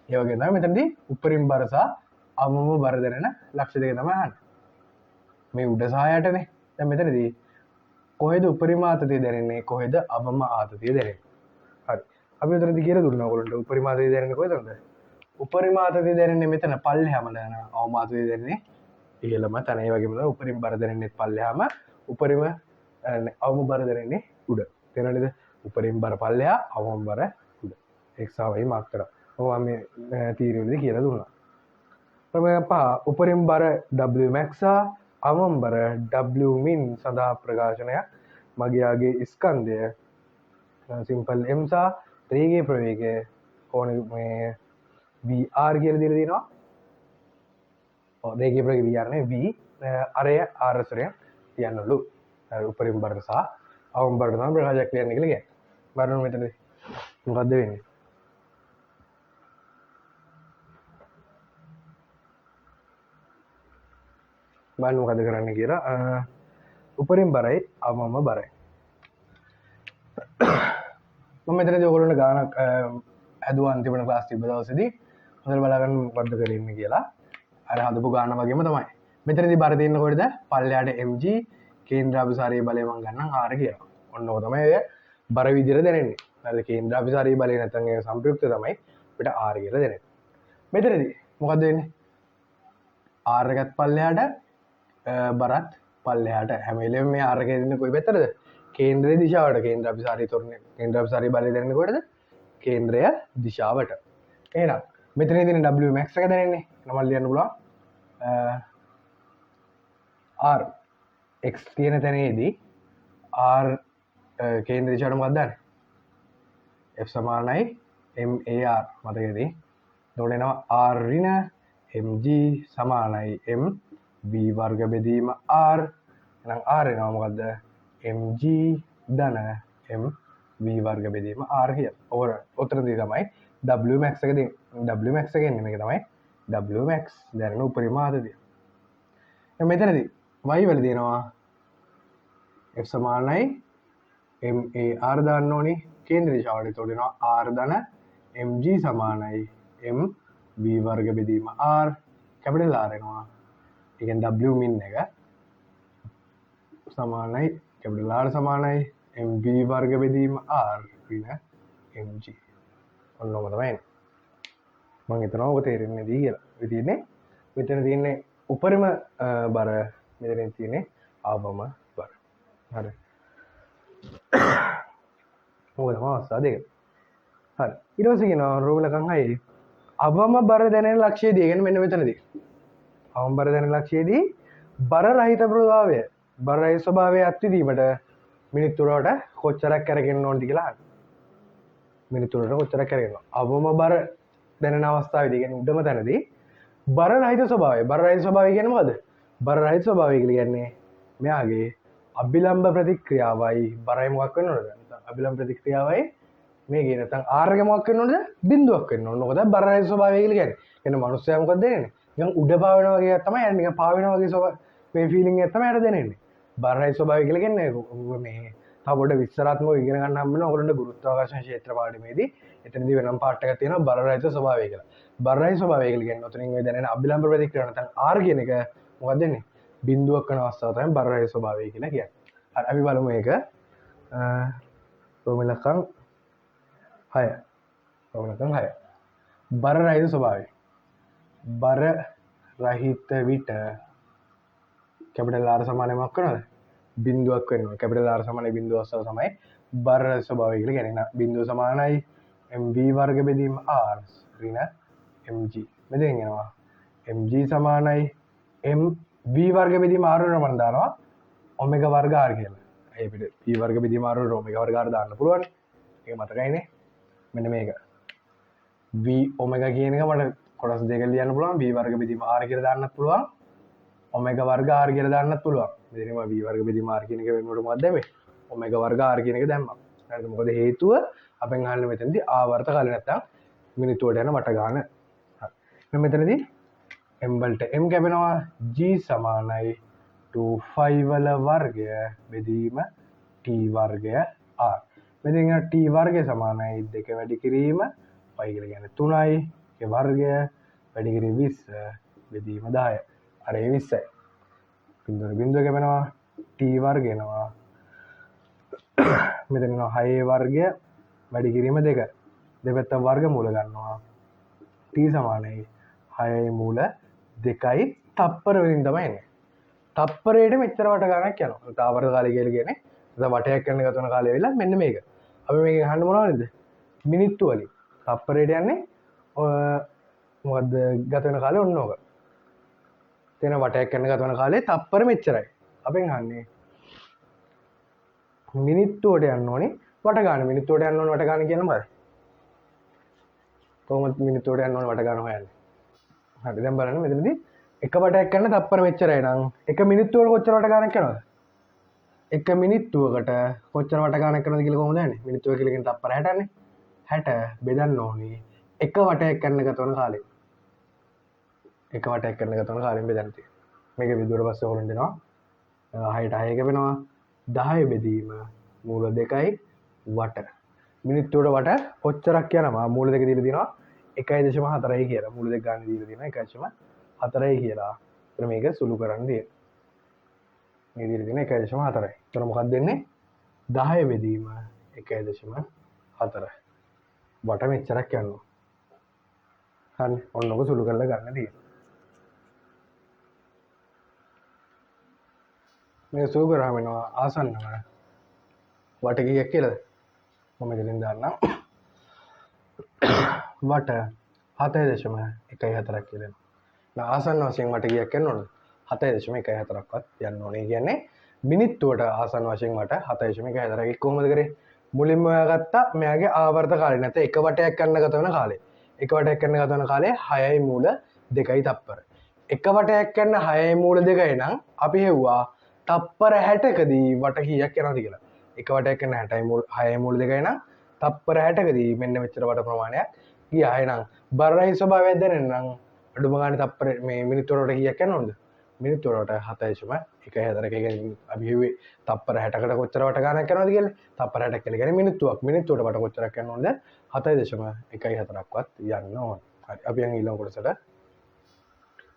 ඒ වගේ තමයි මෙතනදී උපරිම බර සහ අවම බර දැනෙන ලක්ෂ දෙක තමයි අහන්නේ. මේ උඩ සහ යටනේ. දැන් මෙතනදී කොහෙද උපරිම ආතතිය දැනෙන්නේ කොහෙද අවම ආතතිය දැනෙන්නේ? හරි. අපි උතනදී කියලා දුන්නා ඔයගොල්ලන්ට උපරිම ආතතිය දැනෙන්නේ කොහෙද? උපරිම ආතතිය දැනෙන්නේ මෙතන පල්ලෙහාම දැනෙන. අවම ආතතිය දැනෙන්නේ ඉහළම තැන. ඒ වගේම තමයි උපරිම බර දැනෙන්නේ පල්ලෙහාම උපරිම අවම බර දැනෙන්නේ උඩ. තේරෙනවද? උපරිම බර පල්ලෙහා අවම බර උඩ. x සහ y මාක් කරා. ඔව් මේ තීරයේදී කියලා දුන්නා. ක්‍රමයක් 5 උපරිම බර Wmax සහ අවම බර Wmin සඳහා ප්‍රකාශනයක් මගියාගේ ස්කන්ධය සිම්පල් m සහ ත්‍රිගේ ප්‍රවේගය කොහොමද මේ vr කියලා දීලා තියෙනවා. ඔව් ත්‍රිගේ ප්‍රවේගය vr නේ v අරය r සරය තියන්නලු. උපරිම බර සහ අවම බර තමයි ප්‍රකාශයක් කියන්නේ කියලා කියන්නේ. බලන්න මෙතනදී මොකද්ද වෙන්නේ? බලන්න මොකද කරන්න කියලා. උපරිම බරයි අවම බරයි. මම මෙතනදී ඔයගොල්ලන්ට ගානක් හැදුවා අන්තිම ක්ලාස් තිබ්බ දවසේදී. හොඳට බලගන්න මොකද්ද කරන්නේ කියලා. අර හදපු ගාන වගේම තමයි. මෙතනදී බර තියෙන කොහෙද? පල්ලෙහාට mg කේන්ද්‍රාභිසාරී බලය මම ගන්නම් r කියලා. ඔන්න ඔක තමයි ඔය බර විදිහට දැනෙන්නේ. හරිද? කේන්ද්‍රාභිසාරී බලය නැත්නම් ඒ සම්ප්‍රයුක්ත තමයි අපිට r කියලා දැනෙන්නේ. මෙතනදී මොකද්ද වෙන්නේ? r එකත් පල්ලෙහාට බරත් පල්ලෙහාට හැම වෙලෙම මේ r එක දෙන්නේ කොයි පැත්තටද? කේන්ද්‍රයේ දිශාවට. කේන්ද්‍රාභිසාරී තොරණේ කේන්ද්‍රාභිසාරී බලය දැනෙන්නේ කොහෙද? කේන්ද්‍රය දිශාවට. එහෙනම් මෙතනදී තියෙන Wmax එක දැනෙන්නේ. මම ලියන්න පුළුවන් r x තියෙන තැනේදී r කේන්ද්‍ර දිශාවට මොකක්ද දාන්නේ? f සමානයි mar මතකද? එතකොට එනවා r ඍණ mg සමානයි m v වර්ග බෙදීම r. එහෙනම් r එනවා මොකද්ද? mg ධන m v වර්ග බෙදීම r කියලා. ඔතනදී තමයි Wmax එක දෙන්නේ. Wmax එක එන්නේ මේක තමයි Wmax දැනෙන උපරිම ආතතිය. දැන් මෙතනදී y වල දෙනවා f සමානයි mar දාන්න ඕනේ කේන්ද්‍ර දිශාවට. එතකොට එනවා r ධන mg සමානයි m v වර්ග බෙදීම r කැපිටල් r එනවා. ඒ කියන්නේ Wmin එක සමානයි කැපිටල් R සමානයි mv වර්ග බෙදීම r ඍණ mg. ඔන්නෝම තමයි. මම හිතනවා ඔක තේරෙන්නේ නැති කියලා. ඒ තියෙන්නේ මෙතන තියෙන්නේ උපරිම බර, මෙතන තියෙන්නේ අවම බර. හරි. ඔය තමයි අවස්ථා දෙක. හරි. ඊට පස්සේ කියනවා රෝගලකම් 6 අවම බර දැනෙන ලක්ෂයේදී කියන්නේ මෙන්න මෙතනදී. අවම බර දැනෙන ලක්ෂයේදී බර රහිත ප්‍රභාවය, බර රහිත ස්වභාවය අත්විඳීමට මිනිත්තු වලට කොච්චරක් කරගෙන ඕනද කියලා අහන්න. මිනිත්තු වලට කොච්චරක් කරගෙන. අවම බර දැනෙන අවස්ථාවේදී කියන්නේ උඩම තැනදී බර රහිත ස්වභාවය. බර රහිත ස්වභාවය කියන්නේ මොකද? බර රහිත ස්වභාවය කියන්නේ මෙයාගේ අභිලම්බ ප්‍රතික්‍රියාවයි බරයි මොකක් වෙන්න ඕනද? අභිලම්බ ප්‍රතික්‍රියාවයි මේ කියන නැත්නම් r එක මොකක් වෙන්න ඕනද? බිඳුවක් වෙන්න ඕන. මොකද බර රහිත ස්වභාවය කියලා කියන්නේ. කියන්නේ මිනිස්සයා මොකද දෙන්නේ? නිකන් උඩ පාවෙන වගේ තමයි නිකන් පාවෙන වගේ මේ ෆීලිං එක තමයි යට දැනෙන්නේ. බරයි ස්වභාවය කියලා කියන්නේ මේ තව පොඩ විස්තරාත්මකව ඉගෙන ගන්න හම්බ වෙනවා ඔයගොල්ලන්ට ගුරුත්වාකර්ෂණ ක්ෂේත්‍ර පාඩමේදී. එතනදී වෙනම පාර්ට් එකක් තියෙනවා බරරහිත ස්වභාවය කියලා. බරරහිත ස්වභාවය කියලා කියන්නේ ඔතනින් ඔය දැනෙන අභිලම්බ ප්‍රතික්‍රියාව නැත්නම් R කියන එක මොකක්ද වෙන්නේ? බිඳුවක් කරන අවස්ථාව තමයි බරරහිත ස්වභාවය කියලා කියන්නේ. හරි අපි බලමු මේක. රෝම ඉලක්කම් 6. රෝම ඉලක්කම් 6. බර රහිත ස්වභාවය. බර රහිත විට කැපිටල් R සමානයි මොකක් කරනවද? බිඳුවක් වෙනවා. කැපිටල් R සමානයි බිඳුව අවස්ථාව තමයි බර රහිත ස්වභාවය කියලා කියන්නේ. බිඳුව සමානයි mv වර්ග බෙදීම r ඍණ mg. මෙතෙන් එනවා mg සමානයි mv වර්ග බෙදීම r වෙනවා මම දානවා ඔමෙගා වර්ග r කියලා. ඒ අපිට p වර්ග බෙදීම r වල ඔමෙගා වර්ග r දාන්න පුළුවන්. ඒක මතකයිනේ. මෙන්න මේක. v ඔමෙගා කියන එක මට කොටස් දෙකකින් ලියන්න පුළුවන්. v වර්ග බෙදීම r කියලා දාන්නත් පුළුවන්. ඔමෙගා වර්ග r කියලා දාන්නත් පුළුවන්. මෙතන v වර්ග බෙදීම r කියන එක වෙනුවට මොකක්ද දැම්මේ? ඔමෙගා වර්ග r කියන එක දැම්මා. හරිද? මොකද හේතුව අපෙන් අහන්නේ මෙතනදී ආවර්ත කාලය නැත්තම් මිනිත්තුවට යන වට ගන්න. හරි. මෙතනදී m වලට m කැපෙනවා g සමානයි 2 වල වර්ගය බෙදීම t වර්ගය r. මෙතන t වර්ගය සමානයි 2 වැඩි කිරීම y කියලා කියන්නේ 3යි. ඒ වර්ගය වැඩි කිරීම 20 බෙදීම 10. අර ඒ 20යි. බිඳුව කැපෙනවා t වර්ග එනවා. මෙතන 6 වර්ගය වැඩි කිරීම 2. දෙපැත්ත වර්ග මූල ගන්නවා. t සමානයි 6යි මූල 2යි තප්පර වලින් තමයි එන්නේ. තප්පරයට මෙච්චර වට ගණනක් යනවා. තාවර කාලය කියලා කියන්නේ වටයක් කරන ගත වෙන කාලය වෙලා මෙන්න මේක. අපි මේකෙන් අහන්න මොනවද? මිනිත්තු වලින්. තප්පරයට යන්නේ මොකද්ද ගත වෙන කාලය ඔන්න ඕක. තේන වටයක් කරන ගත වෙන කාලේ තප්පර මෙච්චරයි. අපෙන් අහන්නේ මිනිත්තුවට යන්න ඕනේ වට ගන්න. මිනිත්තුවට යන්න ඕනේ වට ගන්න කියන මොකද? කොහොමද මිනිත්තුවට යන්න ඕනේ වට ගන්න හොයන්නේ? හරි දැන් බලන්න මෙතනදී එක වටයක් කරන තප්පර මෙච්චරයි නම් එක මිනිත්තුවකට කොච්චර වට ගන්නක් යනවද? එක මිනිත්තුවකට කොච්චර වට ගන්නක් කරනවද කියලා කොහොමද දන්නේ? මිනිත්තුව කියලා කියන තප්පර 60නේ. 60 බෙදන්න ඕනේ එක වටයක් කරන ගත වෙන කාලෙ. එක වටයක් කරන ගත වෙන කාලෙන් බෙදන්න තියෙනවා. මේක විදුවට පස්සේ හොරන් දෙනවා. 6ට 6 කැපෙනවා. 10 බෙදීම මූල 2යි වට. මිනිත්තුවට වට කොච්චරක් යනවා? මූල 2 දීලා තියෙනවා 1.4යි කියලා. මූල 2 ගන්න දීලා තියෙනවා 1.4යි කියලා. එතන මේක සුළු කරන්න තියෙනවා. මේ දීලා තියෙන 1.4යි. එතන මොකක්ද දෙන්නේ? 10 බෙදීම 1.4. වට මෙච්චරක් යනවා. හරි. ඔන්න ඔක සුළු කරලා ගන්න තියෙනවා. මේ සුළු කරාම එනවා ආසන්නම වට කීයක් කියලාද? මම මෙතනින් දාන්නම්. වට 7.14ක් කියලා. නා ආසන්න වශයෙන් වට කීයක් යන්න ඕනද? 7.14ක්වත් යන්න ඕනේ. කියන්නේ මිනිත්තුවට ආසන්න වශයෙන් වට 7.14ක් කොහොමද කරේ? මුලින්ම ඔයාගත්තා මෙයාගේ ආවර්ත කාලය නැත්නම් එක වටයක් කරන්න ගත වෙන කාලය. එක වටයක් කරන්න ගත වෙන කාලය 6යි මූල 2යි තප්පර. එක වටයක් කරන්න 6යි මූල 2යි නම් අපි හෙව්වා තප්පර 60කදී වට කීයක් යනවද කියලා. එක වටයක් කරන්න 60යි මූල 6යි මූල 2යි නම් තප්පර 60කදී මෙන්න මෙච්චර වට ප්‍රමාණයක් ගියා. එහෙනම් බරයි ස්වභාවය දැනෙන්න නම් අඩුම ගානේ තප්පර මේ මිනිත්තුවකට කීයක් යනවද? මිනිත්තුවකට 7.14 කියන්නේ අපි හෙව්වේ තප්පර 60කට කොච්චර වට ගණනක් කරනවද කියලා. තප්පර 60 කියලා කියන්නේ මිනිත්තුවක්. මිනිත්තුවට වට කොච්චරක් යනවද? 7.14ක්වත් යන්න ඕන. හරි. අපි යන් ඊළඟ කොටසට.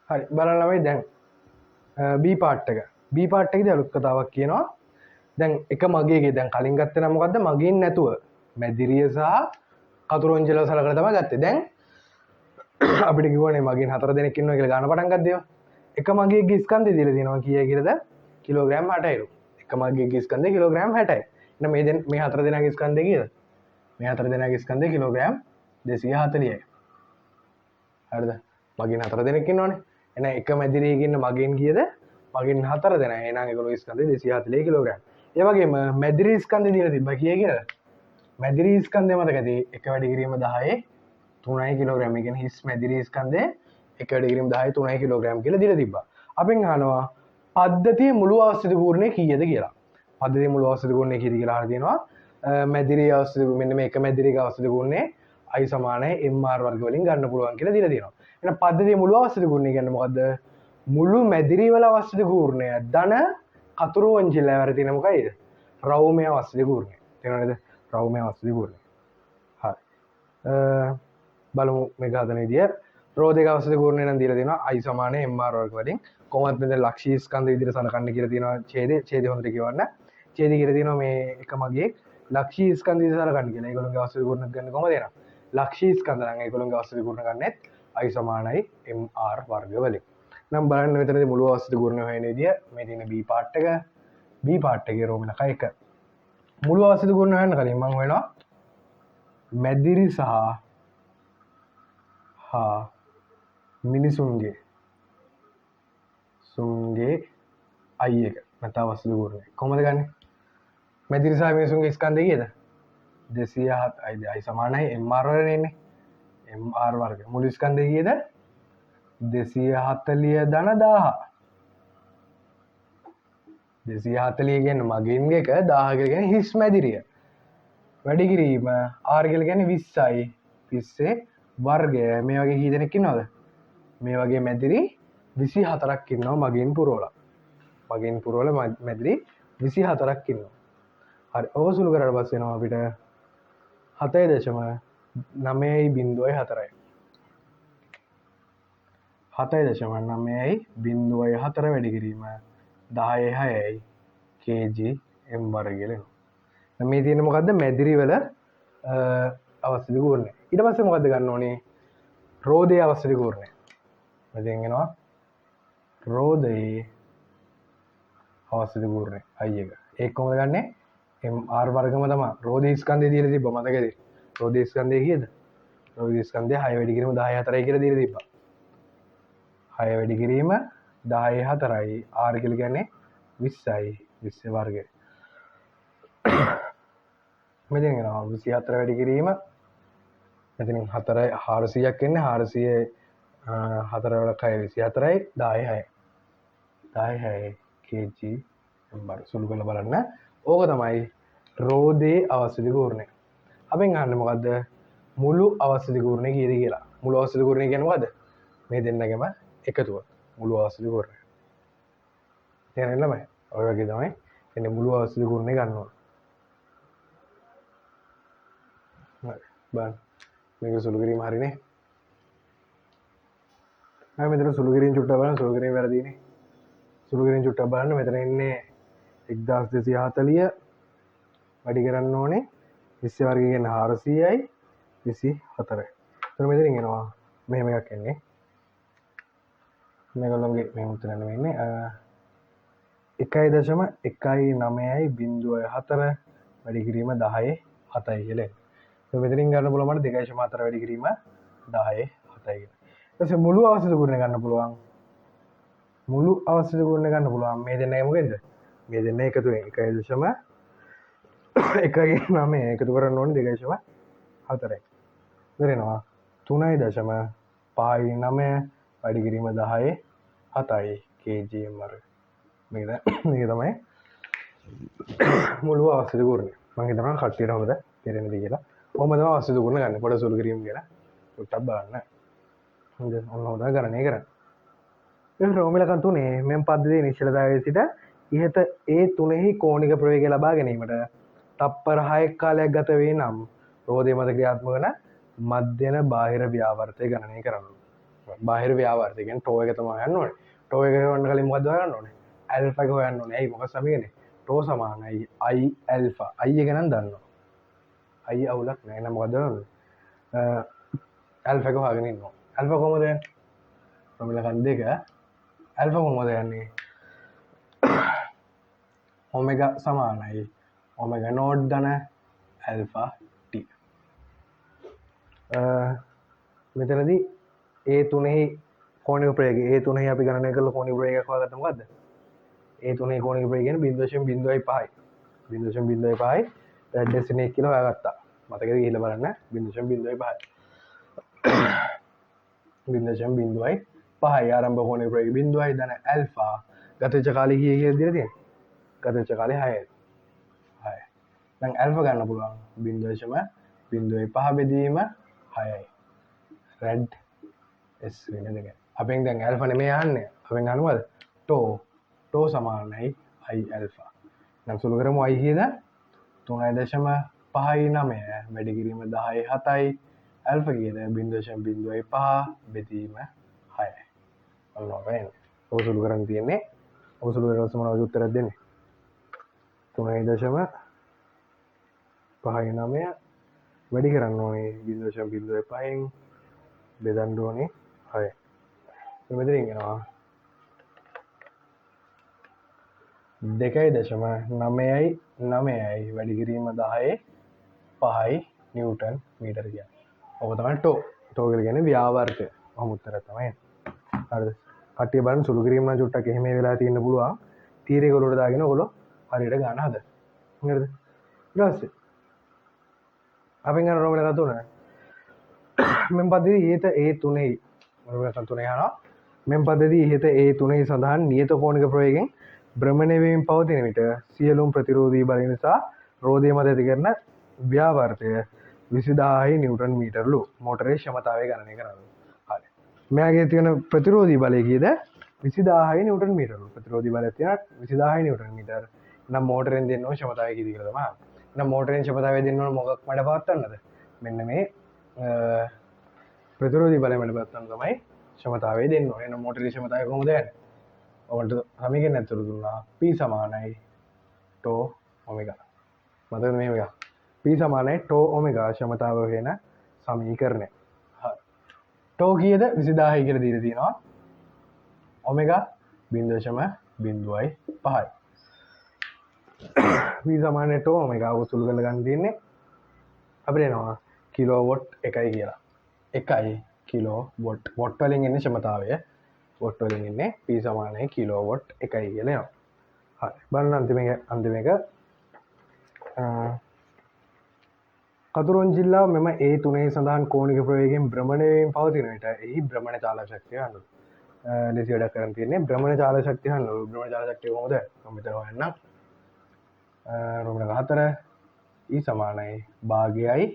හරි. බලන්න ළමයි දැන් B පාර්ට් එක. B පාර්ට් එකේදී අලුත් කතාවක් කියනවා. දැන් එක මගේගේ දැන් කලින් ගත්තේ නම් මොකද්ද? මගින් නැතුව මැදිරිය සහ කතුරුංජලව සලකලා තමයි ගත්තේ. දැන් අපිට කිව්වනේ මගින් 4 දෙනෙක් ඉන්නවා කියලා ගන්න පටන් ගත්තේ. එක මගේගේ ස්කන්ධය දීලා තියෙනවා කීයද කියලාද? කිලෝග්‍රෑම් 60යිලු. එක මගේගේ ස්කන්ධය කිලෝග්‍රෑම් 60යි. එහෙනම් මේ 4 දෙනාගේ ස්කන්ධය කීයද? මේ 4 දෙනාගේ ස්කන්ධය කිලෝග්‍රෑම් 240යි. හරිද? මගින් 4 දෙනෙක් ඉන්නවනේ. එහෙනම් එක මැදිරියක ඉන්න මගින් කීයද? මගින් 4 දෙනා. එහෙනම් ඒගොල්ලෝ ස්කන්ධය 240 කිලෝග්‍රෑම්. ඒ වගේම මැදිරි ස්කන්ධය දීලා තිබ්බා කීයද කියලාද? මැදිරි ස්කන්ධය මතකද? එක වැඩි කිරීම 10 3යි කිලෝග්‍රෑම්. ඒ කියන්නේ හිස් මැදිරි ස්කන්ධය එක වැඩි කිරීම 10 3යි කිලෝග්‍රෑම් කියලා දීලා තිබ්බා. අපෙන් අහනවා පද්ධතියේ මුළු අවස්ථිත පූර්ණය කීයද කියලා. පද්ධතියේ මුළු අවස්ථිත පූර්ණය කීයද කියලා අහලා තියෙනවා. මැදිරි අවස්ථිත මෙන්න මේක මැදිරික අවස්ථිත පූර්ණය i සමානයි mr වර්ග වලින් ගන්න පුළුවන් කියලා දීලා තියෙනවා. එහෙනම් පද්ධතියේ මුළු අවස්ථිත ගුණය කියන්නේ මොකද්ද? මුළු මැදිරි වල අවස්ථිත ගුණය ධන කතුරු වංජිල වල තියෙන මොකයිද? රෞම්‍ය අවස්ථිත ගුණය. තේරෙනවද? රෞම්‍ය අවස්ථිත ගුණය. හරි. බලමු මේක හදන විදිය. රෝධක අවස්ථිත ගුණය නම් දීලා තියෙනවා I = mr වර්ග වලින්. කොහොමද මෙතන ලක්ෂී ස්කන්ධ විදිහට සලකන්නේ කියලා තියෙනවා ඡේදය හොඳට කියවන්න. ඡේදය කියලා තියෙනවා මේ එක මගේ ලක්ෂී ස්කන්ධ විදිහට සලකන්නේ කියලා. ඒගොල්ලෝගේ අවස්ථිත ගුණ ගන්න කොහොමද එනවා? ලක්ෂී ස්කන්ධ නම් ඒගොල්ලෝගේ අවස්ථිත ගුණ ගන්නෙත් I = mr වර්ග වලින්. නම් බලන්න මෙතනදී මුළු අවස්ථිත ගුණ හොයන විදිය මේ තියෙන B පාර්ට් එක B පාර්ට් එකේ රෝම ලක 1. මුළු අවස්ථිත ගුණ හොයන්න කලින් මම හොයනවා මැදිරි සහ මිනිසුන්ගේ I එක නැත්නම් අවස්ථිත ගුණය. කොහොමද ගන්නෙ? මැදිරි සහ මිනිසුන්ගේ ස්කන්ධය කීයද? 207යි. I = mr වලනේ එන්නේ. mr වර්ග. මුළු ස්කන්ධය කීයද? 240 ධන 1000. 240 කියන්නේ මගින් එක 1000 කියලා කියන්නේ හිස් මැදිරිය. වැඩි කිරීම r කියලා කියන්නේ 20යි. 20 වර්ගය. මේ වගේ කී දෙනෙක් ඉන්නවද? මේ වගේ මැදිරි 24ක් ඉන්නවා මගින් පුරවලා. මගින් පුරවලා මැදිරි 24ක් ඉන්නවා. හරි. ඔබ සුළු කරලා පස්සේ එනවා අපිට 7.904යි. 7.904 වැඩි කිරීම 10.6යි kg m වර්ග කියලා එනවා. මේ තියෙන්නේ මොකද්ද? මැදිරි වල අවස්ථිත ගුණය. ඊට පස්සේ මොකද්ද ගන්න ඕනේ? රෝධයේ අවස්ථිත ගුණය. මෙතෙන් එනවා රෝධයේ අවස්ථිත ගුණය I එක. ඒක කොහොමද ගන්නෙ? mr වර්ගම තමයි. රෝධී ස්කන්ධය දීලා තිබ්බා මතකද? රෝධී ස්කන්ධය කීයද? රෝධී ස්කන්ධය 6 වැඩි කිරීම 10.4යි කියලා දීලා තිබ්බා. 6 වැඩි කිරීම 10.4යි. r කියලා කියන්නේ 20යි. 20 වර්ගය. මෙතන එනවා 24 වැඩි කිරීම මෙතනින් 400ක් එන්නේ 400 4 වල 6 24යි 10.6යි kg m සුළු කරලා බලන්න. ඕක තමයි රෝධයේ අවස්ථිත ගුණය. අපෙන් අහන්නේ මොකද්ද? මුළු අවස්ථිත ගුණය කීයද කියලා. මුළු අවස්ථිත ගුණය කියන්නේ මොකද්ද? මේ දෙන්නගේම එකතුව. මුළු අවස්ථිත ගුණය. තේරෙන්නේ නැහැ. ඔය වගේ තමයි එන්නේ මුළු අවස්ථිත ගුණය ගන්නවා. හරි. බලන්න. මේක සුළු කිරීම හරිනේ. මම මෙතන සුළු කිරීම චුට්ටක් බලන්න. සුළු කිරීම වැරදිනේ. සුළු කිරීම චුට්ටක් බලන්න. මෙතන ඉන්නේ 1240 වැඩි කරන්න ඕනේ 20 වර්ගය කියන්නේ 400යි 24යි. එතන මෙතනින් එනවා මෙහෙම එකක් එන්නේ. මේගොල්ලෝගේ මේ උත්තර නෙමෙයි 1.190යි 4 වැඩි කිරීම 10.7යි කියලා. ඒක මෙතනින් ගන්න පුළුවන් මට 2.4 වැඩි කිරීම 10.7යි කියලා. ඊට පස්සේ මුළු අවස්ථිත ගුණය ගන්න පුළුවන්. මුළු අවස්ථිත ගුණය ගන්න පුළුවන්. මේ දෙන්නගේ මොකෙන්ද? මේ දෙන්න එකතුවෙන් 1.9 එකතු කරන්න ඕනේ 2.4යි. වෙරෙනවා 3.59 වැඩි කිරීම 10.7යි kg m වර්ග. මේක තමයි මුළු අවස්ථිත ගුණය. මම හිතනවා කට්ටියට හොඳ තේරෙන්නද කියලා. කොහොමද අවස්ථිත ගුණය ගන්න? පොඩ සුළු කිරීම කියලා පොඩ්ඩක් බලන්න. හොඳ හොඳ ගණනය කරන්න. මේ රෝමිලකන් තුනේ මෙම් පද්ධතියේ නිශ්චලතාවයේ සිට ඉහත ඒ තුනෙහි කෝණික ප්‍රවේගය ලබා ගැනීමට තප්පර 6ක් කාලයක් ගත වේ නම් රෝධය මත ක්‍රියාත්මක වන මධ්‍යන බාහිර ව්‍යාවර්තය ගණනය කරන්න. බාහිර ව්‍යාවර්තය කියන්නේ ටෝ එක තමයි හොයන්න ඕනේ. ටෝ එක හොයන්න කලින් මොකද්ද හොයන්න ඕනේ? ඇල්ෆා එක හොයන්න ඕනේ. ඇයි මොකක්ද සමීකරණය? ටෝ සමානයි I ඇල්ෆා. I එක නම් දන්නවා. I අවුලක් නැහැ. එහෙනම් මොකද්ද කරන්නේ? ඇල්ෆා එක හොයාගෙන ඉන්නවා. ඇල්ෆා කොහොමද යන්නේ? රෝමිලකන් දෙක ඇල්ෆා කොහොමද යන්නේ? ඔමෙගා සමානයි ඔමෙගා නෝඩ් ධන ඇල්ෆා ටී. මෙතනදී ඒ තුනෙහි කෝණික ප්‍රවේගය ඒ තුනෙහි අපි ගණනය කළ කෝණික ප්‍රවේගයක් හොයාගත්තා මොකද්ද? ඒ තුනෙහි කෝණික ප්‍රවේගය කියන්නේ 0.05යි. 0.05යි ඩෙසිමේට් කියලා හොයාගත්තා. මතකද ගිහිල්ලා බලන්න 0.05යි. 0.05යි ආරම්භ කෝණික ප්‍රවේගය 0යි ධන ඇල්ෆා ගතච්ච කාලය කීයද කියලා දීලා තියෙන්නේ? ගතච්ච කාලය 6යි. 6යි. දැන් ඇල්ෆා ගන්න පුළුවන් 0.05 බෙදීම 6යි. රෙඩ් S වෙන දෙක. අපෙන් දැන් ඇල්ෆා නෙමෙයි යන්නේ. අපෙන් අහනවාද? ටෝ සමානයි I ඇල්ෆා. නම් සුළු කරමු I කීයද? 3.59 වැඩි කිරීම 10.7යි. ඇල්ෆා කීයද? 0.05 බෙදීම 6යි. ඔන්න ඔබ එන්නේ. ඔය සුළු කරන් තියන්නේ. ඔය සුළු කරලා මොනවද උත්තරයක් දෙන්නේ? 3.59 වැඩි කරන්න ඕනේ 0.05න් බෙදන්න ඕනේ 6. මෙතනින් එනවා 2.9යි වැඩි කිරීම 10.5යි නිව්ටන් මීටර කියන්නේ. ඔක තමයි ටෝ. ටෝ කියන්නේ ව්‍යාවර්තය. ඔහොම උත්තරය තමයි. හරිද? කට්ටිය බලන්න සුළු කිරීම නම් චුට්ටක් එහෙම වෙලා තියෙන්න පුළුවන්. තීරයක ඔලුවට දාගෙන ඔයගොල්ලෝ හරියට ගන්න හදන්න. හරිද? ඊට පස්සේ අපෙන් ගන්න රෝමල තුන මෙම පද්ධතිය ඉහත ඒ3යි රෝමල තුනේ යනවා. මෙම පද්ධතිය ඉහත ඒ3යි සඳහන් නියත කෝණික ප්‍රවේගයෙන් භ්‍රමණය වෙමින් පවතින විට සියලුම ප්‍රතිරෝධී බල නිසා රෝධය මත ඇති කරන ව්‍යාවර්තය 20000 නිව්ටන් මීටර්ලු මෝටරේ ක්ෂමතාවය ගණනය කරනවා. හරි. මෙයාගේ තියෙන ප්‍රතිරෝධී බලය කීයද? 20000 නිව්ටන් මීටර්ලු. ප්‍රතිරෝධී බලය තියෙන 20000 නිව්ටන් මීටර. නම් මෝටරෙන් දෙන්න ඕන ක්ෂමතාවය කීයද කියලා තමයි. නම් මෝටරෙන් ක්ෂමතාවය දෙන්න ඕන මොකක් මඩ පවත්වන්නද? මෙන්න මේ ප්‍රතිරෝධී බලය මඩ පවත්වන්න තමයි ක්ෂමතාවය දෙන්න ඕනේ. එහෙනම් මෝටරේ ක්ෂමතාවය කොහොමද යන්නේ? ඔවන්ට සමීකරණය ඇතුළු දුන්නා P සමානයි ටෝ ඔමෙගා. මතකද මේක? P සමානයි ටෝ ඔමෙගා ක්ෂමතාව වෙන සමීකරණය. හරි. ටෝ කීයද? 20000 කියලා දීලා තියෙනවා. ඔමෙගා 0.05යි. P සමානයි ටෝ ඔමෙගා උසුළු කරලා ගන්න තියෙන්නේ. අපිට එනවා කිලෝවොට් එකයි කියලා. එකයි කිලෝවොට්. වොට් වලින් එන්නේ ක්ෂමතාවය. වොට් වලින් ඉන්නේ P සමානයි කිලෝවොට් එකයි කියලා එනවා. හරි. බලන්න අන්තිම එක කතුරුන්ජිල්ලාව මෙම ඒ3 සඳහන් කෝණික ප්‍රවේගයෙන් භ්‍රමණය වීම පවතින විට එහි භ්‍රමණ චාලක ශක්තිය හඳුන්වනවා. ලෙස වැඩ කරන් තියෙන්නේ භ්‍රමණ චාලක ශක්තිය හඳුන්වනවා. භ්‍රමණ චාලක ශක්තිය කොහොමද? මම මෙතන හොයන්නම්. රෝමන 4 E සමානයි භාගයයි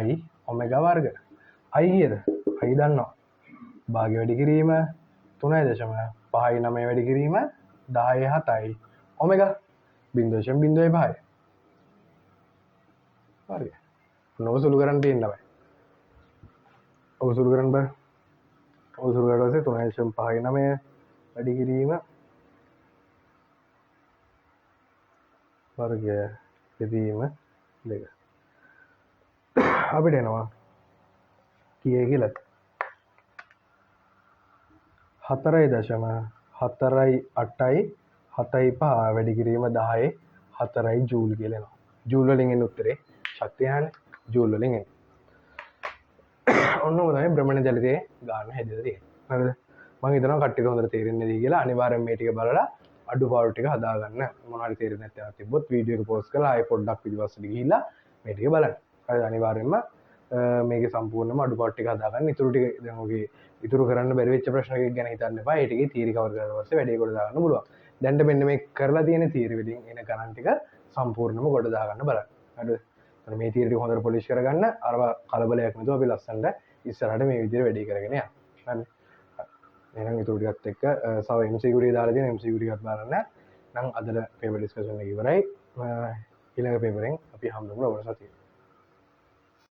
I ඔමෙගා වර්ග. I කීයද? I දන්නවා. භාගය වැඩි කිරීම 3.59 වැඩි කිරීම 10.7යි ඔමෙගා 0.05යි. හරි. නෝ සුළු කරන් තියෙන්න බෑ. ඔය සුළු කරන් බෑ. ඔය සුළු කරලා පස්සේ 3.59 වැඩි කිරීම වර්ගය බෙදීම 2. අපිට එනවා කීය කියලාද? 4.48යි 7.5 වැඩි කිරීම 10.4යි ජූල් කියලා එනවා. ජූල් වලින් එන උත්තරේ ශක්තිය හානේ ජූල් වලින් එන්නේ. ඔන්න ඔය තමයි භ්‍රමණ ජලිතයේ ගන්න හැදෙලා තියෙන්නේ. හරිද? මම හිතනවා කට්ටියට හොඳට තේරෙන්නේ නැති කියලා අනිවාර්යෙන් මේ ටික බලලා අඩුපාඩු ටික හදාගන්න. මොනවාරි තේරෙන්නේ නැත්නම් තිබ්බොත් වීඩියෝ එක පෝස්ට් කරලා ආයෙ පොඩ්ඩක් පිටිපස්සට ගිහිල්ලා මේ ටික බලන්න. හරිද? අනිවාර්යෙන්ම මේකේ සම්පූර්ණම අඩුපාඩු ටික හදාගන්න. ඊටු ටික දැන් ඔගේ ඉතුරු කරන්න බැරි වෙච්ච ප්‍රශ්න ටික ගැන හිතන්න එපා. ඒ ටිකේ තීරි කවර් කරලා පස්සේ වැඩේ කොට දාගන්න පුළුවන්. දැන් මෙන්න මේ කරලා තියෙන තීරි වලින් එන ගණන් ටික සම්පූර්ණම කොට දාගන්න බලන්න. හරිද? මේ තීරි ටික හොඳට පොලිෂ් කරගන්න. අර කලබලයක් නැතුව අපි ලස්සනට ඉස්සරහට මේ විදිහට වැඩේ කරගෙන යන්න. හරිද? එහෙනම් ඊටු ටිකත් එක්ක සව MCQ ටික දාලා තියෙන MCQ ටිකත් බලන්න. නම් අදට පේපර් ඩිස්කෂන් එක ඉවරයි. ඊළඟ පේපරෙන් අපි හම්බෙමු ඔබට සතියේ.